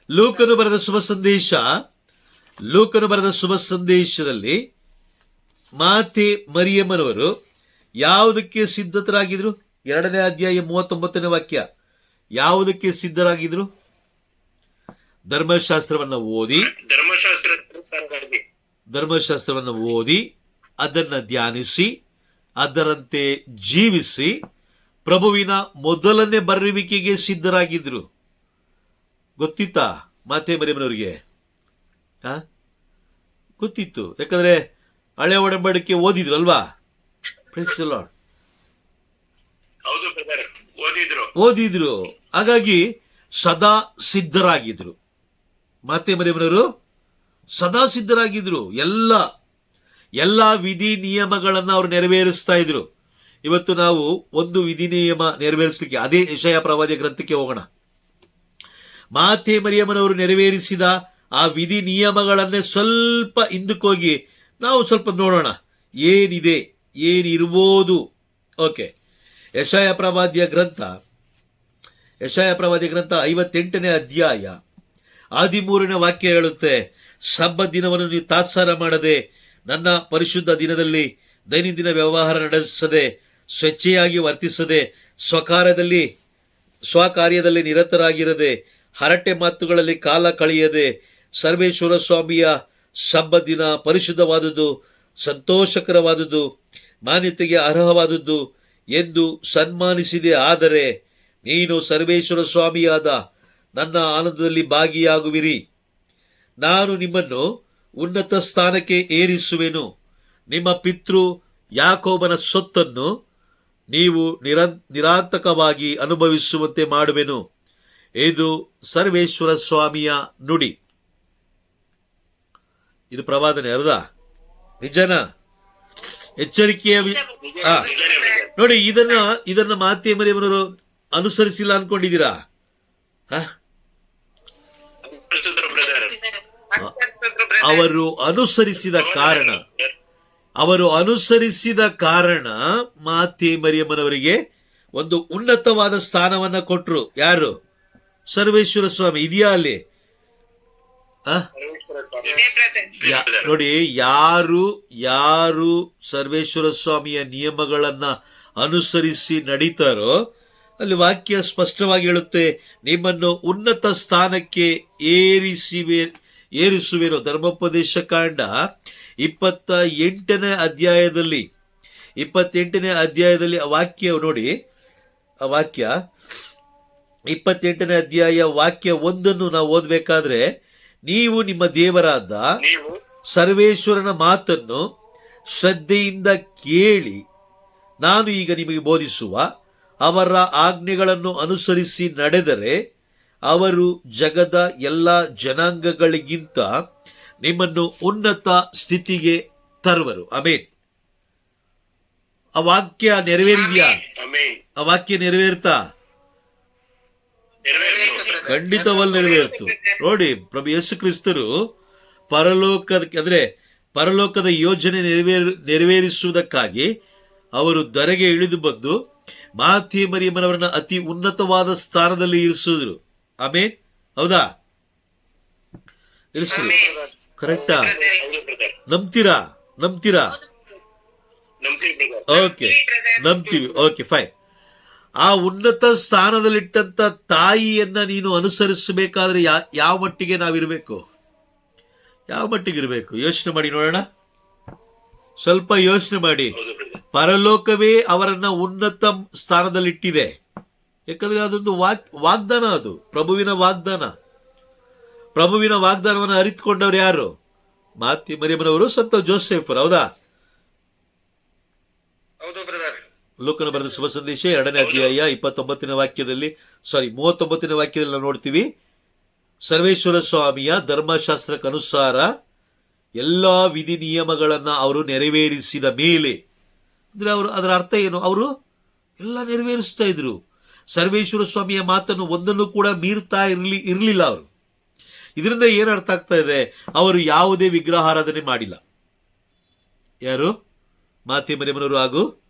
ಲೂಕನು ಬರೆದ ಶುಭ ಸಂದೇಶದಲ್ಲಿ ಮಾತೆ ಮರಿಯಮ್ಮನವರು ಯಾವುದಕ್ಕೆ ಸಿದ್ಧರಾಗಿದ್ರು? 2ನೇ ಅಧ್ಯಾಯ 39ನೇ ವಾಕ್ಯ. ಯಾವುದಕ್ಕೆ ಸಿದ್ಧರಾಗಿದ್ರು? ಧರ್ಮಶಾಸ್ತ್ರವನ್ನು ಓದಿ ಅದನ್ನ ಧ್ಯಾನಿಸಿ ಅದರಂತೆ ಜೀವಿಸಿ ಪ್ರಭುವಿನ ಮೊದಲನೇ ಬರುವಿಕೆಗೆ ಸಿದ್ಧರಾಗಿದ್ರು. ಗೊತ್ತಿತ್ತಾ ಮಾತೆ ಮರಿಯಮ್ಮನವರಿಗೆ? ಗೊತ್ತಿತ್ತು. ಯಾಕಂದ್ರೆ ಹಳೆ ಒಡಂಬಡಿಕೆ ಓದಿದ್ರು ಅಲ್ವಾ? Praise the Lord. ಓದಿದ್ರು. ಹಾಗಾಗಿ ಸದಾ ಸಿದ್ಧರಾಗಿದ್ರು. ಮಾತೆ ಮರಿಯಮ್ಮನವರು ಸದಾ ಸಿದ್ಧರಾಗಿದ್ರು. ಎಲ್ಲ ವಿಧಿ ನಿಯಮಗಳನ್ನ ಅವರು ನೆರವೇರಿಸ್ತಾ ಇದ್ರು. ಇವತ್ತು ನಾವು ಒಂದು ವಿಧಿ ನಿಯಮ ನೆರವೇರಿಸಲಿಕ್ಕೆ ಅದೇ ಯೆಶಾಯ ಪ್ರವಾದಿಯ ಗ್ರಂಥಕ್ಕೆ ಹೋಗೋಣ. ಮಾತೆ ಮರಿಯಮ್ಮನವರು ನೆರವೇರಿಸಿದ ಆ ವಿಧಿ ನಿಯಮಗಳನ್ನೇ ಸ್ವಲ್ಪ ಹಿಂದಕ್ಕೋಗಿ ನಾವು ಸ್ವಲ್ಪ ನೋಡೋಣ, ಏನಿರ್ಬೋದು. ಓಕೆ. ಯೆಶಾಯ ಪ್ರವಾದಿಯ ಗ್ರಂಥ 58ನೇ ಅಧ್ಯಾಯ 13ನೇ ವಾಕ್ಯ ಹೇಳುತ್ತೆ, ಸಬ್ಬತ್ ದಿನವನ್ನು ನೀವು ತಾತ್ಸಾರ ಮಾಡದೆ, ನನ್ನ ಪರಿಶುದ್ಧ ದಿನದಲ್ಲಿ ದೈನಂದಿನ ವ್ಯವಹಾರ ನಡೆಸದೆ, ಸ್ವೇಚ್ಛೆಯಾಗಿ ವರ್ತಿಸದೆ, ಸ್ವಕಾರ್ಯದಲ್ಲಿ ನಿರತರಾಗಿರದೆ, ಹರಟೆ ಮಾತುಗಳಲ್ಲಿ ಕಾಲ ಕಳೆಯದೆ, ಸರ್ವೇಶ್ವರ ಸ್ವಾಮಿಯ ಸಬ್ಬತ್ ದಿನ ಪರಿಶುದ್ಧವಾದುದು, ಸಂತೋಷಕರವಾದುದು, ಮಾನ್ಯತೆಗೆ ಅರ್ಹವಾದುದು ಎಂದು ಸನ್ಮಾನಿಸಿದೆ. ಆದರೆ ನೀನು ಸರ್ವೇಶ್ವರ ಸ್ವಾಮಿಯಾದ ನನ್ನ ಆನಂದದಲ್ಲಿ ಭಾಗಿಯಾಗುವಿರಿ. ನಾನು ನಿಮ್ಮನ್ನು ಉನ್ನತ ಸ್ಥಾನಕ್ಕೆ ಏರಿಸುವೆನು. ನಿಮ್ಮ ಪಿತೃ ಯಾಕೋಬನ ಸೊತ್ತನ್ನು ನೀವು ನಿರಾಂತಕವಾಗಿ ಅನುಭವಿಸುವಂತೆ ಮಾಡುವೆನು ಇದು ಸರ್ವೇಶ್ವರ ಸ್ವಾಮಿಯ ನುಡಿ. ಇದು ಪ್ರವಾದನೆ ಅರ್ಧ ನಿಜನಾ? ಎಚ್ಚರಿಕೆಯ ನೋಡಿ, ಇದನ್ನ ಮಾತೆ ಮರಿಯಮ್ಮನವರು ಅನುಸರಿಸಿಲ್ಲ ಅನ್ಕೊಂಡಿದ್ದೀರಾ? ಅವರು ಅನುಸರಿಸಿದ ಕಾರಣ ಮಾತೆ ಮರಿಯಮ್ಮನವರಿಗೆ ಒಂದು ಉನ್ನತವಾದ ಸ್ಥಾನವನ್ನ ಕೊಟ್ರು. ಯಾರು? ಸರ್ವೇಶ್ವರ ಸ್ವಾಮಿ. ಇದೆಯಾ ಅಲ್ಲಿ? ನೋಡಿ, ಯಾರು ಸರ್ವೇಶ್ವರ ಸ್ವಾಮಿಯ ನಿಯಮಗಳನ್ನ ಅನುಸರಿಸಿ ನಡೀತಾರೋ ಅಲ್ಲಿ ವಾಕ್ಯ ಸ್ಪಷ್ಟವಾಗಿ ಹೇಳುತ್ತೆ, ನಿಮ್ಮನ್ನು ಉನ್ನತ ಸ್ಥಾನಕ್ಕೆ ಏರಿಸುವೆನು. ಧರ್ಮೋಪದೇಶ ಕಾಂಡ 28ನೇ ಅಧ್ಯಾಯದಲ್ಲಿ ಆ ವಾಕ್ಯ ನೋಡಿ. ಆ ವಾಕ್ಯ 28ನೇ ಅಧ್ಯಾಯ ವಾಕ್ಯ 1 ನಾವು ಓದಬೇಕಾದ್ರೆ, ನೀವು ನಿಮ್ಮ ದೇವರಾದ ಸರ್ವೇಶ್ವರನ ಮಾತನ್ನು ಶ್ರದ್ಧೆಯಿಂದ ಕೇಳಿ ನಾನು ಈಗ ನಿಮಗೆ ಬೋಧಿಸುವ ಅವರ ಆಜ್ಞೆಗಳನ್ನು ಅನುಸರಿಸಿ ನಡೆದರೆ ಅವರು ಜಗದ ಎಲ್ಲ ಜನಾಂಗಗಳಿಗಿಂತ ನಿಮ್ಮನ್ನು ಉನ್ನತ ಸ್ಥಿತಿಗೆ ತರುವರು. ಆಮೆನ್. ಆ ವಾಕ್ಯ ನೆರವೇರಿದೆಯಾ? ಆ ವಾಕ್ಯ ನೆರವೇರ್ತಾ? ಖಂಡಿತವಲ್ಲಿ ನೆರವೇರ್ತು. ನೋಡಿ, ಪ್ರಭು ಯೇಸು ಕ್ರಿಸ್ತರು ಪರಲೋಕದ ಯೋಜನೆ ನೆರವೇರಿಸುವುದಕ್ಕಾಗಿ ಅವರು ಧರೆಗೆ ಇಳಿದು ಬಂದು ಮಾತೆ ಮರಿಯಮ್ಮನವರನ್ನ ಅತಿ ಉನ್ನತವಾದ ಸ್ಥಾನದಲ್ಲಿ ಇರಿಸಿದ್ರು. ಆಮೇನ್. ಹೌದಾ? ಇರಿಸಿದ್ರು. ಕರೆಕ್ಟಾ? ನಂಬ್ತೀರಾ? ಓಕೆ, ನಂಬ್ತೀವಿ. Okay, fine. ಆ ಉನ್ನತ ಸ್ಥಾನದಲ್ಲಿಟ್ಟಂತ ತಾಯಿಯನ್ನ ನೀನು ಅನುಸರಿಸಬೇಕಾದ್ರೆ ಯಾವ ಮಟ್ಟಿಗೆ ನಾವಿರಬೇಕು? ಯಾವ ಮಟ್ಟಿಗೆ ಇರಬೇಕು? ಯೋಚನೆ ಮಾಡಿ ನೋಡೋಣ. ಸ್ವಲ್ಪ ಯೋಚನೆ ಮಾಡಿ. ಪರಲೋಕವೇ ಅವರನ್ನ ಉನ್ನತ ಸ್ಥಾನದಲ್ಲಿಟ್ಟಿದೆ. ಯಾಕಂದ್ರೆ ಅದೊಂದು ವಾಗ್ದಾನ. ಅದು ಪ್ರಭುವಿನ ವಾಗ್ದಾನವನ್ನು ಅರಿತುಕೊಂಡವ್ರು ಯಾರು? ಮಾತೆ ಮರಿಯಮ್ಮನವರು, ಸಂತ ಜೋಸೆಫರು. ಹೌದಾ? ಲೂಕನ ಬರೆದ ಶುಭ ಸಂದೇಶ 2ನೇ ಅಧ್ಯಾಯ 29ನೇ ವಾಕ್ಯದಲ್ಲಿ ನಾವು ನೋಡ್ತೀವಿ, ಸರ್ವೇಶ್ವರ ಸ್ವಾಮಿಯ ಧರ್ಮಶಾಸ್ತ್ರಕ್ಕನುಸಾರ ಎಲ್ಲಾ ವಿಧಿ ನಿಯಮಗಳನ್ನ ಅವರು ನೆರವೇರಿಸಿದ ಮೇಲೆ, ಅಂದ್ರೆ ಅದರ ಅರ್ಥ ಏನು? ಅವರು ಎಲ್ಲ ನೆರವೇರಿಸ್ತಾ ಇದ್ರು. ಸರ್ವೇಶ್ವರ ಸ್ವಾಮಿಯ ಮಾತನ್ನು ಒಂದನ್ನು ಕೂಡ ಮೀರ್ತಾ ಇರಲಿಲ್ಲ ಅವರು. ಇದರಿಂದ ಏನು ಅರ್ಥ ಆಗ್ತಾ ಇದೆ? ಅವರು ಯಾವುದೇ ವಿಗ್ರಹಾರಾಧನೆ ಮಾಡಿಲ್ಲ. ಯಾರು? ಮಾತೆ ಮರಿಯಮ್ಮನವರು ಹಾಗೂ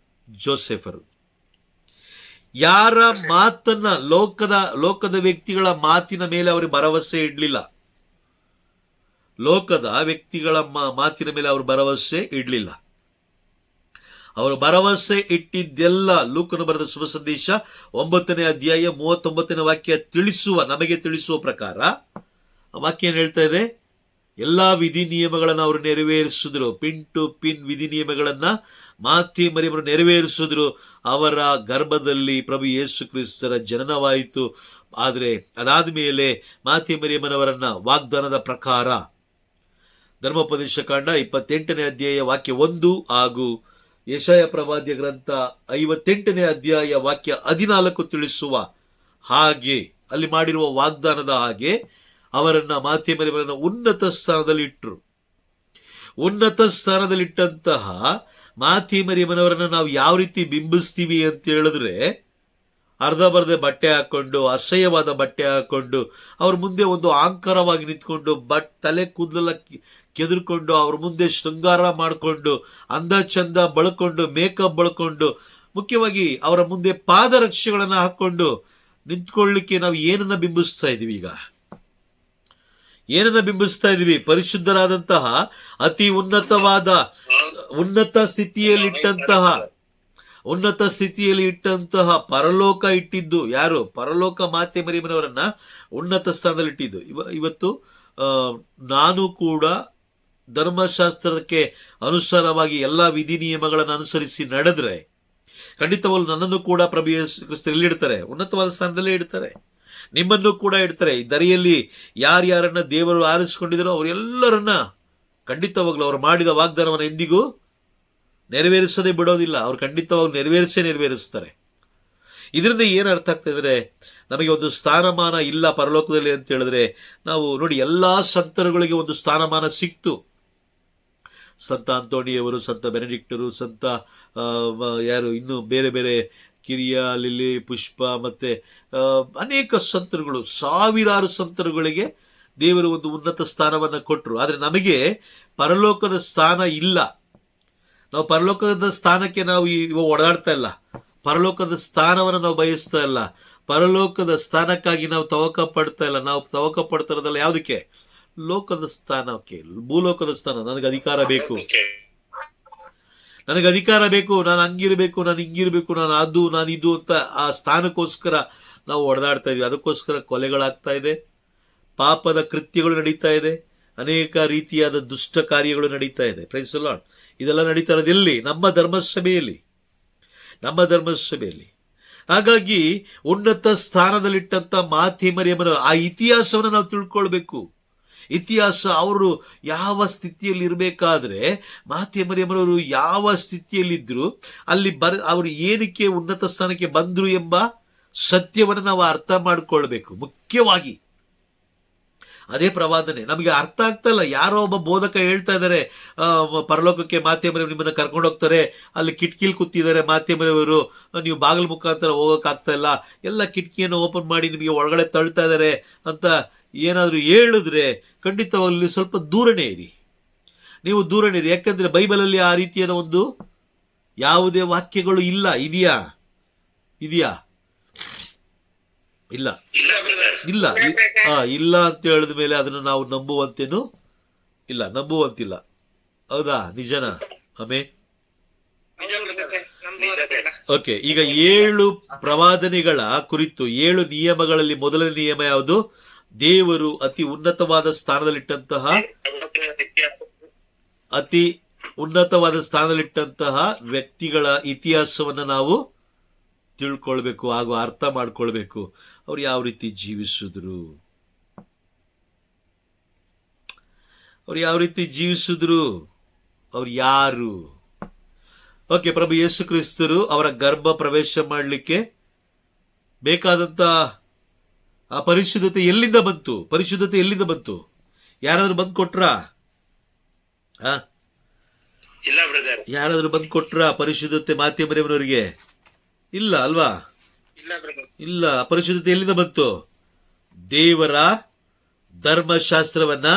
ಜೋಸೆಫರು. ಯಾರ ಮಾತನ್ನ ಲೋಕದ ವ್ಯಕ್ತಿಗಳ ಮಾತಿನ ಮೇಲೆ ಅವರು ಭರವಸೆ ಇಡಲಿಲ್ಲ. ಅವರು ಭರವಸೆ ಇಟ್ಟಿದ್ದೆಲ್ಲ ಲೂಕನು ಬರೆದ ಶುಭ ಸಂದೇಶ 9ನೇ ಅಧ್ಯಾಯ 39ನೇ ವಾಕ್ಯ ನಮಗೆ ತಿಳಿಸುವ ಪ್ರಕಾರ ವಾಕ್ಯ ಏನ್ ಹೇಳ್ತಾ ಇದೆ? ಎಲ್ಲಾ ವಿಧಿ ನಿಯಮಗಳನ್ನ ಅವರು ನೆರವೇರಿಸಿದ್ರು. ಪಿನ್ ಟು ಪಿನ್ ವಿಧಿ ನಿಯಮಗಳನ್ನ ಮಾತೆ ಮರಿಯಮ್ಮರು ನೆರವೇರಿಸಿದ್ರು. ಅವರ ಗರ್ಭದಲ್ಲಿ ಪ್ರಭು ಯೇಸು ಕ್ರಿಸ್ತರ ಜನನವಾಯಿತು. ಆದರೆ ಅದಾದ ಮೇಲೆ ಮಾತೆ ಮರಿಯಮ್ಮನವರನ್ನ ವಾಗ್ದಾನದ ಪ್ರಕಾರ ಧರ್ಮೋಪದೇಶ ಕಾಂಡ 28ನೇ ಅಧ್ಯಾಯ ವಾಕ್ಯ 1 ಹಾಗೂ ಯೆಶಾಯ ಪ್ರವಾದ್ಯ ಗ್ರಂಥ 58ನೇ ಅಧ್ಯಾಯ ವಾಕ್ಯ 14 ತಿಳಿಸುವ ಹಾಗೆ, ಅಲ್ಲಿ ಮಾಡಿರುವ ವಾಗ್ದಾನದ ಹಾಗೆ ಅವರನ್ನ ಮಾತೆ ಮರಿಯಮ್ಮರನ್ನ ಉನ್ನತ ಸ್ಥಾನದಲ್ಲಿ ಇಟ್ಟರು. ಉನ್ನತ ಸ್ಥಾನದಲ್ಲಿಟ್ಟಂತಹ ಮಾತೆ ಮರಿಯಮ್ಮನವರನ್ನ ನಾವು ಯಾವ ರೀತಿ ಬಿಂಬಿಸ್ತೀವಿ ಅಂತ ಹೇಳಿದ್ರೆ, ಅರ್ಧ ಬರ್ಧೆ ಬಟ್ಟೆ ಹಾಕೊಂಡು, ಅಸಹ್ಯವಾದ ಬಟ್ಟೆ ಹಾಕೊಂಡು ಅವ್ರ ಮುಂದೆ ಒಂದು ಆಂಕರವಾಗಿ ನಿಂತ್ಕೊಂಡು, ತಲೆ ಕೂದಲೆಲ್ಲ ಕೆದರ್ಕೊಂಡು, ಅವ್ರ ಮುಂದೆ ಶೃಂಗಾರ ಮಾಡಿಕೊಂಡು, ಅಂದ ಚಂದ ಬಳಕೊಂಡು, ಮೇಕಪ್ ಬಳಕೊಂಡು, ಮುಖ್ಯವಾಗಿ ಅವರ ಮುಂದೆ ಪಾದರಕ್ಷೆಗಳನ್ನ ಹಾಕೊಂಡು ನಿಂತ್ಕೊಳ್ಳಿಕ್ಕೆ ನಾವು ಏನನ್ನ ಬಿಂಬಿಸ್ತಾ ಇದೀವಿ? ಈಗ ಏನನ್ನ ಬಿಂಬಿಸ್ತಾ ಇದೀವಿ? ಪರಿಶುದ್ಧರಾದಂತಹ ಅತಿ ಉನ್ನತ ಸ್ಥಿತಿಯಲ್ಲಿ ಇಟ್ಟಂತಹ ಪರಲೋಕ ಇಟ್ಟಿದ್ದು ಯಾರು? ಪರಲೋಕ ಮಾತೆ ಮರಿಯಮ್ಮನವರನ್ನ ಉನ್ನತ ಸ್ಥಾನದಲ್ಲಿ ಇಟ್ಟಿದ್ದು. ಇವತ್ತು ನಾನು ಕೂಡ ಧರ್ಮಶಾಸ್ತ್ರಕ್ಕೆ ಅನುಸಾರವಾಗಿ ಎಲ್ಲಾ ವಿಧಿ ನಿಯಮಗಳನ್ನು ಅನುಸರಿಸಿ ನಡೆದ್ರೆ ಖಂಡಿತವಾಗ್ಲೂ ನನ್ನನ್ನು ಕೂಡ ಪ್ರಭು ಯೇಸು ಕ್ರಿಸ್ತರು ಎಲ್ಲಿಡ್ತಾರೆ? ಉನ್ನತವಾದ ಸ್ಥಾನದಲ್ಲೇ ಇಡ್ತಾರೆ. ನಿಮ್ಮನ್ನು ಕೂಡ ಇಡ್ತಾರೆ. ಈ ದರಿಯಲ್ಲಿ ಯಾರ್ಯಾರನ್ನ ದೇವರು ಆರಿಸಿಕೊಂಡಿದ್ದಾರೋ ಅವರೆಲ್ಲರನ್ನ ಖಂಡಿತವಾಗ್ಲೂ ಅವರು ಮಾಡಿದ ವಾಗ್ದಾನವನ್ನು ಎಂದಿಗೂ ನೆರವೇರಿಸದೆ ಬಿಡೋದಿಲ್ಲ. ಅವ್ರು ಖಂಡಿತವಾಗ್ಲೂ ನೆರವೇರಿಸ್ತಾರೆ. ಇದರಿಂದ ಏನು ಅರ್ಥ ಆಗ್ತಾ ಇದ್ರೆ, ನಮಗೆ ಒಂದು ಸ್ಥಾನಮಾನ ಇಲ್ಲ ಪರಲೋಕದಲ್ಲಿ ಅಂತ ಹೇಳಿದ್ರೆ, ನಾವು ನೋಡಿ ಎಲ್ಲಾ ಸಂತರುಗಳಿಗೆ ಒಂದು ಸ್ಥಾನಮಾನ ಸಿಕ್ತು. ಸಂತ ಅಂತೋಣಿಯವರು, ಸಂತ ಬೆನೆಡಿಕ್ಟರು, ಸಂತ ಯಾರು ಇನ್ನು ಬೇರೆ ಬೇರೆ ಕಿರಿಯ, ಲಿಲಿ, ಪುಷ್ಪ, ಮತ್ತೆ ಅನೇಕ ಸಂತರುಗಳು, ಸಾವಿರಾರು ಸಂತರುಗಳಿಗೆ ದೇವರು ಒಂದು ಉನ್ನತ ಸ್ಥಾನವನ್ನು ಕೊಟ್ಟರು. ಆದರೆ ನಮಗೆ ಪರಲೋಕದ ಸ್ಥಾನ ಇಲ್ಲ. ನಾವು ಪರಲೋಕದ ಸ್ಥಾನಕ್ಕೆ ನಾವು ಇವಾಗ ಓಡಾಡ್ತಾ ಇಲ್ಲ. ಪರಲೋಕದ ಸ್ಥಾನವನ್ನು ನಾವು ಬಯಸ್ತಾ ಇಲ್ಲ. ಪರಲೋಕದ ಸ್ಥಾನಕ್ಕಾಗಿ ನಾವು ತವಕ ಪಡ್ತಾ ಇಲ್ಲ. ನಾವು ತವಕ ಪಡ್ತಾ ಇರೋದಲ್ಲ ಯಾವುದಕ್ಕೆ? ಲೋಕದ ಸ್ಥಾನಕ್ಕೆ, ಭೂಲೋಕದ ಸ್ಥಾನ. ನನಗೆ ಅಧಿಕಾರ ಬೇಕು, ನನಗೆ ಅಧಿಕಾರ ಬೇಕು, ನಾನು ಹಂಗಿರ್ಬೇಕು, ನಾನು ಹಿಂಗಿರ್ಬೇಕು, ನಾನು ಇದು ಅಂತ ಆ ಸ್ಥಾನಕ್ಕೋಸ್ಕರ ನಾವು ಹೊಡೆದಾಡ್ತಾ ಇದೀವಿ. ಅದಕ್ಕೋಸ್ಕರ ಕೊಲೆಗಳಾಗ್ತಾ ಇದೆ, ಪಾಪದ ಕೃತ್ಯಗಳು ನಡೀತಾ ಇದೆ, ಅನೇಕ ರೀತಿಯಾದ ದುಷ್ಟ ಕಾರ್ಯಗಳು ನಡೀತಾ ಇದೆ. Praise the Lord. ಇದೆಲ್ಲ ನಡೀತಾ ಇರೋದು ಎಲ್ಲಿ? ನಮ್ಮ ಧರ್ಮಸಭೆಯಲ್ಲಿ. ಹಾಗಾಗಿ ಉನ್ನತ ಸ್ಥಾನದಲ್ಲಿಟ್ಟಂತ ಮಾತೆ ಮರಿಯಮ್ಮನ ಆ ಇತಿಹಾಸವನ್ನು ನಾವು ತಿಳ್ಕೊಳ್ಬೇಕು. ಇತಿಹಾಸ, ಅವರು ಯಾವ ಸ್ಥಿತಿಯಲ್ಲಿ ಇರಬೇಕಾದ್ರೆ, ಮಾತೆ ಮರಿಯಮ್ಮನವರು ಯಾವ ಸ್ಥಿತಿಯಲ್ಲಿದ್ರು, ಅಲ್ಲಿ ಅವರು ಏನಕ್ಕೆ ಉನ್ನತ ಸ್ಥಾನಕ್ಕೆ ಬಂದ್ರು ಎಂಬ ಸತ್ಯವನ್ನು ನಾವು ಅರ್ಥ ಮಾಡ್ಕೊಳ್ಬೇಕು. ಮುಖ್ಯವಾಗಿ ಅದೇ ಪ್ರವಾದನೆ ನಮಗೆ ಅರ್ಥ ಆಗ್ತಾ ಇಲ್ಲ. ಯಾರೋ ಒಬ್ಬ ಬೋಧಕ ಹೇಳ್ತಾ ಇದ್ದಾರೆ, ಪರಲೋಕಕ್ಕೆ ಮಾತೆ ಮರಿಯವರು ನಿಮ್ಮನ್ನ ಕರ್ಕೊಂಡು ಹೋಗ್ತಾರೆ, ಅಲ್ಲಿ ಕಿಟಕಿಲಿ ಕೂತಿದ್ದಾರೆ ಮಾತೆ ಮರಿಯವರು, ನೀವು ಬಾಗಿಲು ಮುಖಾಂತರ ಹೋಗೋಕ್ಕಾಗ್ತಾ ಇಲ್ಲ, ಎಲ್ಲ ಕಿಟಕಿಯನ್ನು ಓಪನ್ ಮಾಡಿ ನಿಮಗೆ ಒಳಗಡೆ ತಳ್ತಾ ಇದ್ದಾರೆ ಅಂತ ಏನಾದರೂ ಹೇಳಿದ್ರೆ ಖಂಡಿತವಾಗ್ಲೂ ಸ್ವಲ್ಪ ದೂರನೇ ಇರಿ. ನೀವು ದೂರನೇ ಇರಿ. ಯಾಕಂದ್ರೆ ಬೈಬಲಲ್ಲಿ ಆ ರೀತಿಯಾದ ಒಂದು ಯಾವುದೇ ವಾಕ್ಯಗಳು ಇಲ್ಲ. ಇದೆಯಾ? ಇಲ್ಲ ಇಲ್ಲ ಅಂತ ಹೇಳಿದ ಮೇಲೆ ಅದನ್ನು ನಾವು ನಂಬುವಂತಿಲ್ಲ. ಹೌದಾ? ನಿಜನಾ? ಆಮೇಲೆ ಓಕೆ, ಈಗ 7 ಪ್ರವಾದನೆಗಳ ಕುರಿತು 7 ನಿಯಮಗಳಲ್ಲಿ ಮೊದಲನೇ ನಿಯಮ ಯಾವುದು? ದೇವರು ಅತಿ ಉನ್ನತವಾದ ಸ್ಥಾನದಲ್ಲಿಟ್ಟಂತಹ ವ್ಯಕ್ತಿಗಳ ಇತಿಹಾಸವನ್ನು ನಾವು ತಿಳ್ಕೊಳ್ಬೇಕು, ಹಾಗೂ ಅರ್ಥ ಮಾಡ್ಕೊಳ್ಬೇಕು. ಅವ್ರು ಯಾವ ರೀತಿ ಜೀವಿಸಿದ್ರು, ಅವ್ರು ಯಾರು? ಓಕೆ, ಪ್ರಭು ಯೇಸು ಕ್ರಿಸ್ತರು ಅವರ ಗರ್ಭ ಪ್ರವೇಶ ಮಾಡಲಿಕ್ಕೆ ಬೇಕಾದಂತ ಆ ಪರಿಶುದ್ಧತೆ ಎಲ್ಲಿಂದ ಬಂತು? ಯಾರಾದ್ರೂ ಬಂದು ಕೊಟ್ರಾ? ಇಲ್ಲ ಬ್ರದರ್. ಯಾರಾದ್ರೂ ಬಂದು ಕೊಟ್ರಾ ಪರಿಶುದ್ಧತೆ ಮಾತೆ ಮರಿಯಮ್ಮನವರಿಗೆ? ಇಲ್ಲ ಅಲ್ವಾ? ಇಲ್ಲ. ಪರಿಶುದ್ಧತೆ ಎಲ್ಲಿಂದ ಬಂತು? ದೇವರ ಧರ್ಮಶಾಸ್ತ್ರವನ್ನ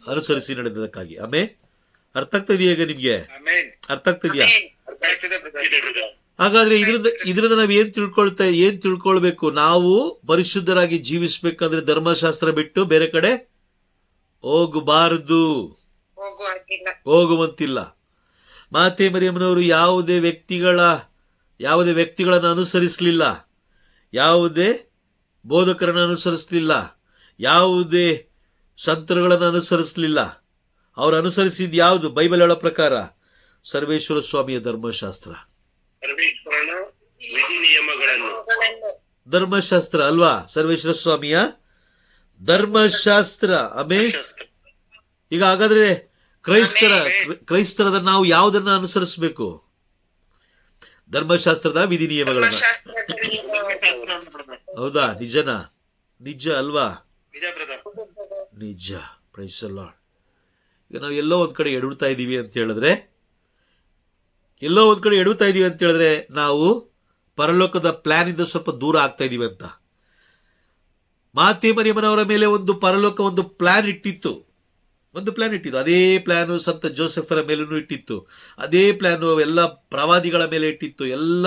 ಅನುಸರಿಸಿ ನಡೆದಕ್ಕಾಗಿ. ಆಮೇಲೆ ಅರ್ಥ ಆಗ್ತಾ ಇದೆಯಾ ಈಗ ನಿಮ್ಗೆ? ಅರ್ಥ ಆಗ್ತಿದ್ಯಾ? ಹಾಗಾದ್ರೆ ಇದರಿಂದ ನಾವ್ ಏನ್ ತಿಳ್ಕೊಳ್ಬೇಕು? ನಾವು ಪರಿಶುದ್ಧರಾಗಿ ಜೀವಿಸ್ಬೇಕಂದ್ರೆ ಧರ್ಮಶಾಸ್ತ್ರ ಬಿಟ್ಟು ಬೇರೆ ಕಡೆ ಹೋಗುವಂತಿಲ್ಲ. ಮಾತೆ ಮರಿಯಮ್ಮನವರು ಯಾವುದೇ ವ್ಯಕ್ತಿಗಳನ್ನು ಅನುಸರಿಸಲಿಲ್ಲ, ಯಾವುದೇ ಬೋಧಕರನ್ನು ಅನುಸರಿಸಲಿಲ್ಲ, ಯಾವುದೇ ಸಂತರುಗಳನ್ನು ಅನುಸರಿಸಲಿಲ್ಲ. ಅವರು ಅನುಸರಿಸಿದ ಯಾವುದು? ಬೈಬಲ್ ಹೇಳೋ ಪ್ರಕಾರ ಸರ್ವೇಶ್ವರ ಸ್ವಾಮಿಯ ಧರ್ಮಶಾಸ್ತ್ರ ಅಲ್ವಾ? ಸರ್ವೇಶ್ವರ ಸ್ವಾಮಿಯ ಧರ್ಮಶಾಸ್ತ್ರ. ಆಮೇಲೆ ಈಗ ಹಾಗಾದ್ರೆ ಕ್ರೈಸ್ತರದ ನಾವು ಯಾವುದನ್ನ ಅನುಸರಿಸಬೇಕು? ಧರ್ಮಶಾಸ್ತ್ರದ ವಿಧಿ ನಿಯಮಗಳನ್ನ. ಹೌದಾ? ನಿಜನಾ? ನಿಜ ಅಲ್ವಾ? ನಿಜ. Praise the Lord. ಈಗ ನಾವು ಎಲ್ಲೋ ಒಂದ್ ಕಡೆ ಎಡುತ್ತಾ ಇದೀವಿ ಅಂತ ಹೇಳಿದ್ರೆ ನಾವು ಪರಲೋಕದ ಪ್ಲಾನ್ ಇಂದ ಸ್ವಲ್ಪ ದೂರ ಆಗ್ತಾ ಇದೀವಿ ಅಂತ. ಮಾತೆ ಮರಿಯಮ್ಮನವರ ಮೇಲೆ ಒಂದು ಪರಲೋಕ ಒಂದು ಪ್ಲಾನ್ ಇಟ್ಟಿತ್ತು. ಅದೇ ಪ್ಲಾನು ಸಂತ ಜೋಸೆಫರ ಮೇಲೂ ಇಟ್ಟಿತ್ತು. ಅದೇ ಪ್ಲಾನು ಎಲ್ಲ ಪ್ರವಾದಿಗಳ ಮೇಲೆ ಇಟ್ಟಿತ್ತು, ಎಲ್ಲ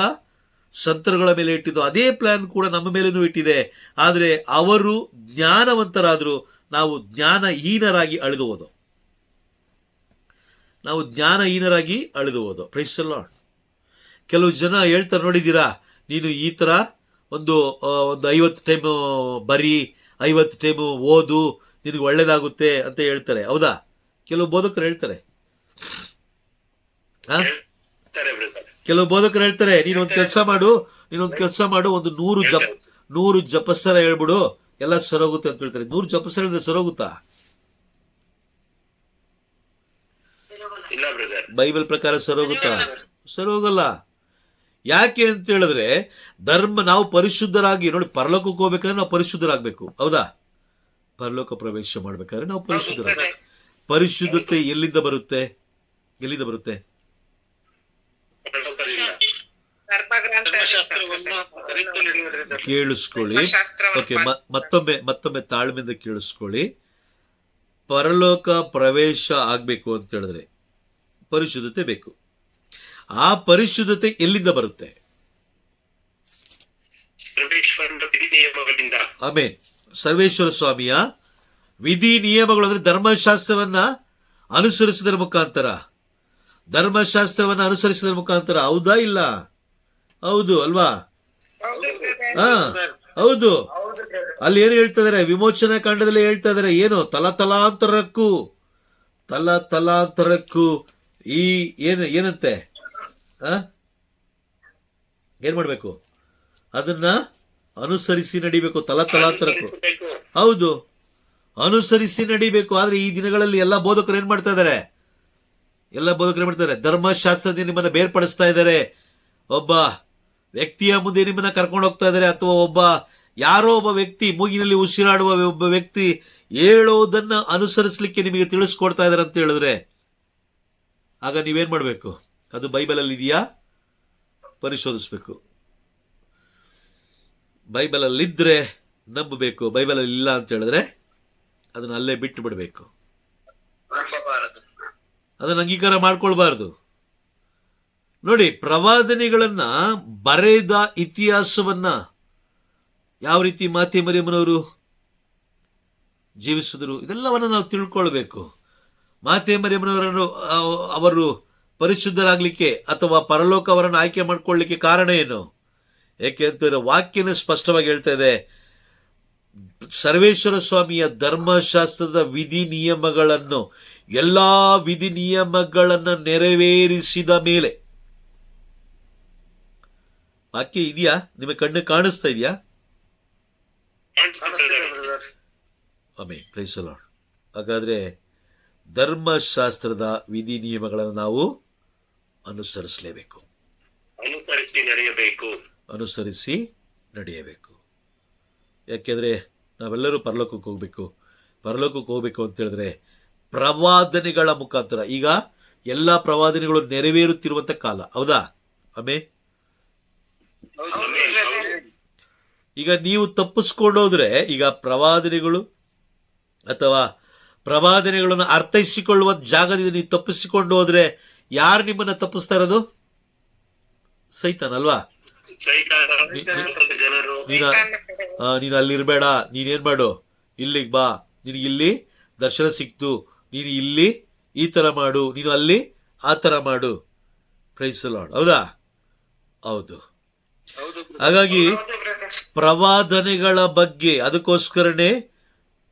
ಸಂತರುಗಳ ಮೇಲೆ ಇಟ್ಟಿತ್ತು. ಅದೇ ಪ್ಲಾನ್ ಕೂಡ ನಮ್ಮ ಮೇಲೂ ಇಟ್ಟಿದೆ. ಆದರೆ ಅವರು ಜ್ಞಾನವಂತರಾದ್ರು, ನಾವು ಜ್ಞಾನಹೀನರಾಗಿ ಅಳಿದು ಹೋದೋ. Praise the Lord. ಕೆಲವು ಜನ ಹೇಳ್ತಾರೆ, ನೋಡಿದ್ದೀರಾ, ನೀನು ಈ ತರ ಒಂದು 50 ಟೈಮ್ ಬರೀ, 50 ಟೈಮ್ ಓದು, ನಿನಗೆ ಒಳ್ಳೇದಾಗುತ್ತೆ ಅಂತ ಹೇಳ್ತಾರೆ. ಹೌದಾ? ಕೆಲವು ಬೋಧಕರು ಹೇಳ್ತಾರೆ. ನೀನೊಂದು ಕೆಲಸ ಮಾಡು, ಒಂದು 100 ಜಪಸ್ಸರ ಹೇಳ್ಬಿಡು, ಎಲ್ಲ ಸರೋಗುತ್ತೆ ಅಂತ ಹೇಳ್ತಾರೆ. 100 ಜಪಸ್ಸರ ಹೇಳಿದ್ರೆ ಸರೋಗುತ್ತಾ? ಬೈಬಲ್ ಪ್ರಕಾರ ಸರೋಗುತ್ತಾ? ಸರೋಗಲ್ಲ. ಯಾಕೆ ಅಂತ ಹೇಳಿದ್ರೆ ನಾವು ಪರಿಶುದ್ಧರಾಗಿ ನೋಡಿ, ಪರಲೋಕಕ್ಕೆ ಹೋಗ್ಬೇಕಾದ್ರೆ ನಾವು ಪರಿಶುದ್ಧರಾಗಬೇಕು, ಹೌದಾ? ಪರಲೋಕ ಪ್ರವೇಶ ಮಾಡ್ಬೇಕಾದ್ರೆ ನಾವು ಪರಿಶುದ್ಧರಾಗಬೇಕು. ಪರಿಶುದ್ಧತೆ ಎಲ್ಲಿಂದ ಬರುತ್ತೆ? ಕೇಳಿಸ್ಕೊಳ್ಳಿ. ಓಕೆ, ಮತ್ತೊಮ್ಮೆ ತಾಳ್ಮೆಯಿಂದ ಕೇಳಿಸ್ಕೊಳ್ಳಿ. ಪರಲೋಕ ಪ್ರವೇಶ ಆಗ್ಬೇಕು ಅಂತ ಹೇಳಿದ್ರೆ ಪರಿಶುದ್ಧತೆ ಬೇಕು. ಆ ಪರಿಶುದ್ಧತೆ ಎಲ್ಲಿಂದ ಬರುತ್ತೆ? ಆಮೇನ್. ಸರ್ವೇಶ್ವರ ಸ್ವಾಮಿಯ ವಿಧಿ ನಿಯಮಗಳು ಅಂದ್ರೆ ಧರ್ಮಶಾಸ್ತ್ರವನ್ನ ಅನುಸರಿಸಿದ ಮುಖಾಂತರ. ಹೌದಾ ಇಲ್ಲ? ಹೌದು ಅಲ್ವಾ? ಹೌದು. ಅಲ್ಲಿ ಏನು ಹೇಳ್ತಾ ಇದಾರೆ? ವಿಮೋಚನಾ ಕಾಂಡದಲ್ಲಿ ಹೇಳ್ತಾ ಇದಾರೆ, ಏನು ತಲಾಂತರಕ್ಕೂ ಈ ಏನಂತೆ ಏನ್ ಮಾಡ್ಬೇಕು? ಅದನ್ನ ಅನುಸರಿಸಿ ನಡಿಬೇಕು. ತಲಾಂತರಕ್ಕೂ, ಹೌದು, ಅನುಸರಿಸಿ ನಡಿಬೇಕು. ಆದ್ರೆ ಈ ದಿನಗಳಲ್ಲಿ ಎಲ್ಲ ಬೋಧಕರು ಏನ್ ಮಾಡ್ತಾ ಇದಾರೆ? ಧರ್ಮಶಾಸ್ತ್ರದಿಂದ ನಿಮ್ಮನ್ನ ಬೇರ್ಪಡಿಸ್ತಾ ಇದ್ದಾರೆ. ಒಬ್ಬ ವ್ಯಕ್ತಿಯ ಮುಂದೆ ನಿಮ್ಮನ್ನ ಕರ್ಕೊಂಡು ಹೋಗ್ತಾ ಇದ್ದಾರೆ, ಅಥವಾ ಯಾರೋ ಒಬ್ಬ ವ್ಯಕ್ತಿ, ಮೂಗಿನಲ್ಲಿ ಉಸಿರಾಡುವ ಒಬ್ಬ ವ್ಯಕ್ತಿ ಹೇಳೋದನ್ನ ಅನುಸರಿಸಲಿಕ್ಕೆ ನಿಮಗೆ ತಿಳಿಸ್ಕೊಡ್ತಾ ಇದಾರೆ ಅಂತ ಹೇಳಿದ್ರೆ ಆಗ ನೀವೇನ್ ಮಾಡ್ಬೇಕು? ಅದು ಬೈಬಲ್ ಅಲ್ಲಿ ಇದೆಯಾ? ಪರಿಶೋಧಿಸ್ಬೇಕು. ಬೈಬಲ್ ಅಲ್ಲಿ ಇದ್ರೆ ನಂಬಬೇಕು, ಬೈಬಲ್ ಅಲ್ಲಿ ಇಲ್ಲ ಅಂತ ಹೇಳಿದ್ರೆ ಅದನ್ನ ಅಲ್ಲೇ ಬಿಟ್ಟು ಬಿಡಬೇಕು, ಅದನ್ನ ಅಂಗೀಕಾರ ಮಾಡ್ಕೊಳ್ಬಾರ್ದು. ನೋಡಿ, ಪ್ರವಾದನೆಗಳನ್ನ ಬರೆದ ಇತಿಹಾಸವನ್ನ ಯಾವ ರೀತಿ ಮಾತೆ ಮರಿಯಮ್ಮನವರು ಜೀವಿಸಿದ್ರು ಇದೆಲ್ಲವನ್ನ ನಾವು ತಿಳ್ಕೊಳ್ಬೇಕು. ಮಾತೆ ಮರಿಯಮ್ಮನವರನ್ನು ಅವರು ಪರಿಶುದ್ಧರಾಗ್ಲಿಕ್ಕೆ ಅಥವಾ ಪರಲೋಕ ಅವರನ್ನು ಆಯ್ಕೆ ಮಾಡ್ಕೊಳ್ಳಿಕ್ಕೆ ಕಾರಣ ಏನು? ಏಕೆ ಅಂತಂದ್ರೆ ವಾಕ್ಯನ ಸ್ಪಷ್ಟವಾಗಿ ಹೇಳ್ತಾ ಇದೆ, ಸರ್ವೇಶ್ವರ ಸ್ವಾಮಿಯ ಧರ್ಮಶಾಸ್ತ್ರದ ವಿಧಿ ನಿಯಮಗಳನ್ನು, ಎಲ್ಲಾ ವಿಧಿ ನಿಯಮಗಳನ್ನು ನೆರವೇರಿಸಿದ ಮೇಲೆ. ವಾಕ್ಯ ಇದೆಯಾ? ನಿಮ್ಮ ಕಣ್ಣು ಕಾಣಿಸ್ತಾ ಇದೆಯಾ? Amen, praise the Lord. ಹಾಗಾದ್ರೆ ಧರ್ಮಶಾಸ್ತ್ರದ ವಿಧಿ ನಿಯಮಗಳನ್ನು ನಾವು ಅನುಸರಿಸಲೇಬೇಕು, ಅನುಸರಿಸಿ ನಡೆಯಬೇಕು. ಯಾಕೆಂದ್ರೆ ನಾವೆಲ್ಲರೂ ಪರಲೋಕಕ್ಕೆ ಹೋಗ್ಬೇಕು ಅಂತ ಹೇಳಿದ್ರೆ ಪ್ರವಾದನೆಗಳ ಮುಖಾಂತರ. ಈಗ ಎಲ್ಲಾ ಪ್ರವಾದನೆಗಳು ನೆರವೇರುತ್ತಿರುವಂತ ಕಾಲ, ಹೌದಾ? ಆಮೇನ್. ಈಗ ನೀವು ತಪ್ಪಿಸ್ಕೊಂಡೋದ್ರೆ, ಈಗ ಪ್ರವಾದನೆಗಳು ಅಥವಾ ಪ್ರವಾದನೆಗಳನ್ನು ಅರ್ಥೈಸಿಕೊಳ್ಳುವ ಜಾಗದಿಂದ ನೀವು ತಪ್ಪಿಸಿಕೊಂಡು ಹೋದ್ರೆ ಯಾರು ನಿಮ್ಮನ್ನ ತಪ್ಪಿಸ್ತಾ ಇರೋದು? ಸೈತಾನ್ ಅಲ್ವಾ? ನೀನು ಅಲ್ಲಿರ್ಬೇಡ, ನೀನೇನ್ ಮಾಡು, ಇಲ್ಲಿಗೆ ಬಾ, ನಿನಗೆ ಇಲ್ಲಿ ದರ್ಶನ ಸಿಕ್ತು, ನೀನು ಇಲ್ಲಿ ಈ ತರ ಮಾಡು, ನೀನು ಅಲ್ಲಿ ಆ ತರ ಮಾಡು. ಪ್ರೈಸ್ ದಿ ಲಾರ್ಡ್, ಹೌದಾ? ಹೌದು. ಹಾಗಾಗಿ ಪ್ರವಾದನೆಗಳ ಬಗ್ಗೆ, ಅದಕ್ಕೋಸ್ಕರನೇ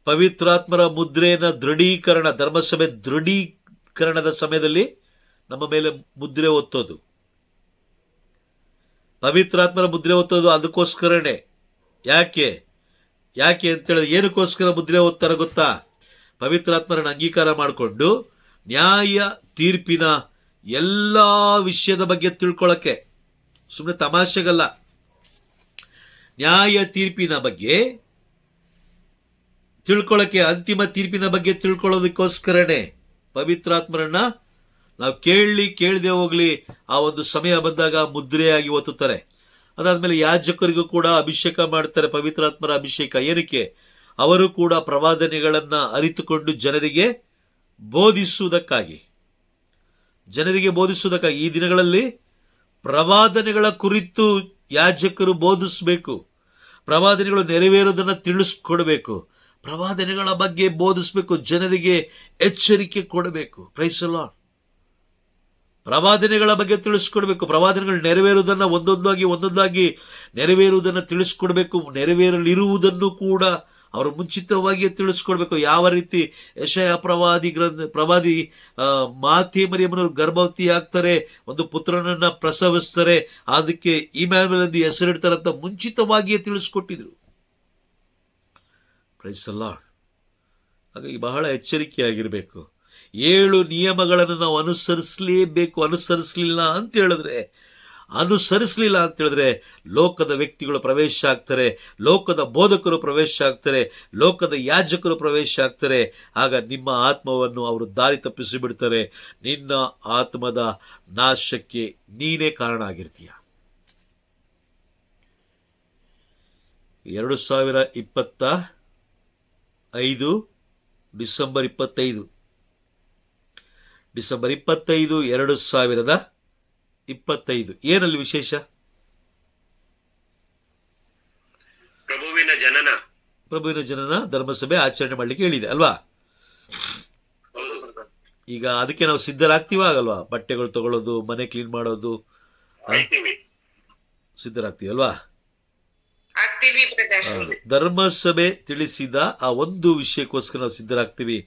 ಪವಿತ್ರಾತ್ಮರ ಮುದ್ರೆಯನ್ನ ದೃಢೀಕರಣ, ಧರ್ಮಸಭೆ ದೃಢೀಕರಣದ ಸಮಯದಲ್ಲಿ ನಮ್ಮ ಮೇಲೆ ಮುದ್ರೆ ಒತ್ತೋದು, ಪವಿತ್ರಾತ್ಮರ ಮುದ್ರೆ ಒತ್ತೋದು ಅದಕ್ಕೋಸ್ಕರನೇ. ಯಾಕೆ ಅಂತ ಹೇಳಿದ್ರೆ, ಏನಕ್ಕೋಸ್ಕರ ಮುದ್ರೆ ಓದ್ತಾರ ಗೊತ್ತಾ? ಪವಿತ್ರಾತ್ಮರನ್ನ ಅಂಗೀಕಾರ ಮಾಡಿಕೊಂಡು ನ್ಯಾಯ ತೀರ್ಪಿನ ಎಲ್ಲಾ ವಿಷಯದ ಬಗ್ಗೆ ತಿಳ್ಕೊಳ್ಳಕ್ಕೆ, ಸುಮ್ಮನೆ ತಮಾಷೆಗಲ್ಲ, ನ್ಯಾಯ ತೀರ್ಪಿನ ಬಗ್ಗೆ ತಿಳ್ಕೊಳ್ಳಕ್ಕೆ, ಅಂತಿಮ ತೀರ್ಪಿನ ಬಗ್ಗೆ ತಿಳ್ಕೊಳ್ಳೋದಕ್ಕೋಸ್ಕರನೇ ಪವಿತ್ರಾತ್ಮರನ್ನ ನಾವು ಕೇಳದೆ ಹೋಗ್ಲಿ, ಆ ಒಂದು ಸಮಯ ಬಂದಾಗ ಮುದ್ರೆಯಾಗಿ ಒತ್ತುತ್ತಾರೆ. ಅದಾದ್ಮೇಲೆ ಯಾಜಕರಿಗೂ ಕೂಡ ಅಭಿಷೇಕ ಮಾಡ್ತಾರೆ, ಪವಿತ್ರಾತ್ಮರ ಅಭಿಷೇಕ. ಏನಕ್ಕೆ? ಅವರು ಕೂಡ ಪ್ರವಾದನೆಗಳನ್ನ ಅರಿತುಕೊಂಡು ಜನರಿಗೆ ಬೋಧಿಸುವುದಕ್ಕಾಗಿ. ಈ ದಿನಗಳಲ್ಲಿ ಪ್ರವಾದನೆಗಳ ಕುರಿತು ಯಾಜಕರು ಬೋಧಿಸಬೇಕು, ಪ್ರವಾದನೆಗಳು ನೆರವೇರೋದನ್ನ ತಿಳಿಸ್ಕೊಡ್ಬೇಕು, ಪ್ರವಾದನೆಗಳ ಬಗ್ಗೆ ಬೋಧಿಸಬೇಕು, ಜನರಿಗೆ ಎಚ್ಚರಿಕೆ ಕೊಡಬೇಕು. Price the lord. ಪ್ರವಾದನೆಗಳ ಬಗ್ಗೆ ತಿಳಿಸ್ಕೊಡ್ಬೇಕು, ಪ್ರವಾದನೆಗಳು ನೆರವೇರುವುದನ್ನ ಒಂದೊಂದಾಗಿ ನೆರವೇರುವುದನ್ನ ತಿಳಿಸ್ಕೊಡ್ಬೇಕು, ನೆರವೇರಲಿರುವುದನ್ನು ಕೂಡ ಅವರು ಮುಂಚಿತವಾಗಿಯೇ ತಿಳಿಸ್ಕೊಡ್ಬೇಕು. ಯಾವ ರೀತಿ ಯೆಶಾಯ ಪ್ರವಾದಿ ಮಾತೆ ಮರಿಯಮ್ಮನವರು ಗರ್ಭವತಿ ಆಗ್ತಾರೆ, ಒಂದು ಪುತ್ರನನ್ನ ಪ್ರಸವಿಸ್ತಾರೆ, ಅದಕ್ಕೆ ಇಮ್ಯಾನುವೇಲ್ ಎಂದು ಹೆಸರಿಡ್ತಾರಂತ ಮುಂಚಿತವಾಗಿಯೇ ತಿಳಿಸ್ಕೊಟ್ಟಿದ್ರು. Price the lord. ಹಾಗಾಗಿ ಬಹಳ ಎಚ್ಚರಿಕೆಯಾಗಿರ್ಬೇಕು. 7 ನಿಯಮಗಳನ್ನು ನಾವು ಅನುಸರಿಸಲೇಬೇಕು. ಅನುಸರಿಸಲಿಲ್ಲ ಅಂತ ಹೇಳಿದ್ರೆ ಅನುಸರಿಸಲಿಲ್ಲ ಅಂತ ಹೇಳಿದ್ರೆ ಲೋಕದ ವ್ಯಕ್ತಿಗಳು ಪ್ರವೇಶ ಆಗ್ತಾರೆ, ಲೋಕದ ಬೋಧಕರು ಪ್ರವೇಶ ಆಗ್ತಾರೆ, ಲೋಕದ ಯಾಜಕರು ಪ್ರವೇಶ ಆಗ್ತಾರೆ. ಆಗ ನಿಮ್ಮ ಆತ್ಮವನ್ನು ಅವರು ದಾರಿ ತಪ್ಪಿಸಿ ಬಿಡ್ತಾರೆ. ನಿನ್ನ ಆತ್ಮದ ನಾಶಕ್ಕೆ ನೀನೇ ಕಾರಣ ಆಗಿರ್ತೀಯ. 2025 ಡಿಸೆಂಬರ್ 25 2025 ಏನಲ್ಲಿ ವಿಶೇಷ? ಪ್ರಭುವಿನ ಜನನ ಧರ್ಮಸಭೆ ಆಚರಣೆ ಮಾಡಲಿಕ್ಕೆ ಹೇಳಿದೆ ಅಲ್ವಾ? ಹೌದು ಬ್ರದರ್. ಈಗ ಅದಕ್ಕೆ ನಾವು ಸಿದ್ಧರಾಗ್ತೀವ ಆಗಲ್ವಾ? ಬಟ್ಟೆಗಳು ತಗೊಳ್ಳೋದು, ಮನೆ ಕ್ಲೀನ್ ಮಾಡೋದು, ಆಯ್ತೀವಿ. ಸಿದ್ಧರಾಗ್ತೀವಿ ಅಲ್ವಾ? ಆಗ್ತೀವಿ ಬ್ರದರ್. ಧರ್ಮಸಭೆ ತಿಳಿಸಿದ ಆ ಒಂದು ವಿಷಯಕ್ಕೋಸ್ಕರ ನಾವು ಸಿದ್ಧರಾಗ್ತೀವಿ.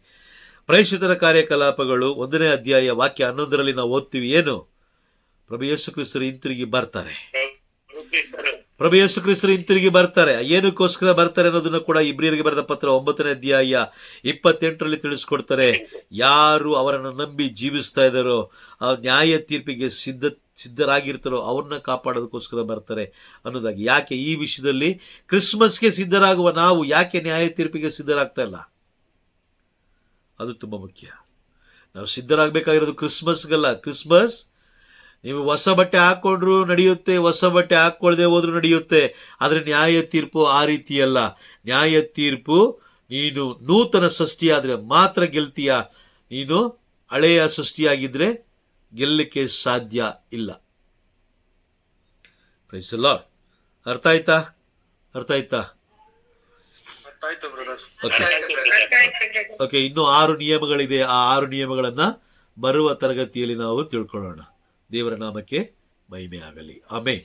ಪ್ರಯಶ್ಚಿತರ ಕಾರ್ಯಕಲಾಪಗಳು 1ನೇ ಅಧ್ಯಾಯ ವಾಕ್ಯ 11ರಲ್ಲಿ ನಾವು ಓದ್ತೀವಿ. ಏನು? ಪ್ರಭು ಯೇಸು ಕ್ರಿಸ್ತರು ಹಿಂತಿರುಗಿ ಬರ್ತಾರೆ. ಪ್ರಭು ಯೇಸು ಕ್ರಿಸ್ತರು ಹಿಂತಿರುಗಿ ಬರ್ತಾರೆ. ಏನಕ್ಕೋಸ್ಕರ ಬರ್ತಾರೆ ಅನ್ನೋದನ್ನ ಕೂಡ ಇಬ್ರಿಯರಿಗೆ ಬರೆದ ಪತ್ರ 9ನೇ ಅಧ್ಯಾಯ 28ರಲ್ಲಿ ತಿಳಿಸ್ಕೊಡ್ತಾರೆ. ಯಾರು ಅವರನ್ನು ನಂಬಿ ಜೀವಿಸ್ತಾ ಇದ್ದಾರೋ, ಆ ನ್ಯಾಯ ತೀರ್ಪಿಗೆ ಸಿದ್ಧರಾಗಿರ್ತಾರೋ ಅವ್ರನ್ನ ಕಾಪಾಡೋದಕ್ಕೋಸ್ಕರ ಬರ್ತಾರೆ ಅನ್ನೋದಾಗಿ. ಯಾಕೆ ಈ ವಿಷಯದಲ್ಲಿ ಕ್ರಿಸ್ಮಸ್ಗೆ ಸಿದ್ಧರಾಗುವ ನಾವು ಯಾಕೆ ನ್ಯಾಯ ತೀರ್ಪಿಗೆ ಸಿದ್ಧರಾಗ್ತಾ ಇಲ್ಲ? ಅದು ತುಂಬ ಮುಖ್ಯ. ನಾವು ಸಿದ್ಧರಾಗಬೇಕಾಗಿರೋದು ಕ್ರಿಸ್ಮಸ್ಗಲ್ಲ. ಕ್ರಿಸ್ಮಸ್ ನೀವು ಹೊಸ ಬಟ್ಟೆ ಹಾಕೊಂಡ್ರು ನಡೆಯುತ್ತೆ, ಹೊಸ ಬಟ್ಟೆ ಹಾಕೊಳ್ಳದೆ ಹೋದ್ರೂ ನಡೆಯುತ್ತೆ. ಆದರೆ ನ್ಯಾಯ ತೀರ್ಪು ಆ ರೀತಿಯಲ್ಲ. ನ್ಯಾಯ ತೀರ್ಪು ನೀನು ನೂತನ ಸೃಷ್ಟಿಯಾದರೆ ಮಾತ್ರ ಗೆಲ್ತೀಯ. ನೀನು ಹಳೆಯ ಸೃಷ್ಟಿಯಾಗಿದ್ರೆ ಗೆಲ್ಲಕ್ಕೆ ಸಾಧ್ಯ ಇಲ್ಲ. Praise the Lord. ಅರ್ಥ ಆಯ್ತಾ? ಓಕೆ, ಇನ್ನು 6 ನಿಯಮಗಳಿದೆ. ಆ 6 ನಿಯಮಗಳನ್ನ ಬರುವ ತರಗತಿಯಲ್ಲಿ ನಾವು ತಿಳ್ಕೊಳ್ಳೋಣ. ದೇವರ ನಾಮಕ್ಕೆ ಮಹಿಮೆ ಆಗಲಿ. ಆಮೆನ್.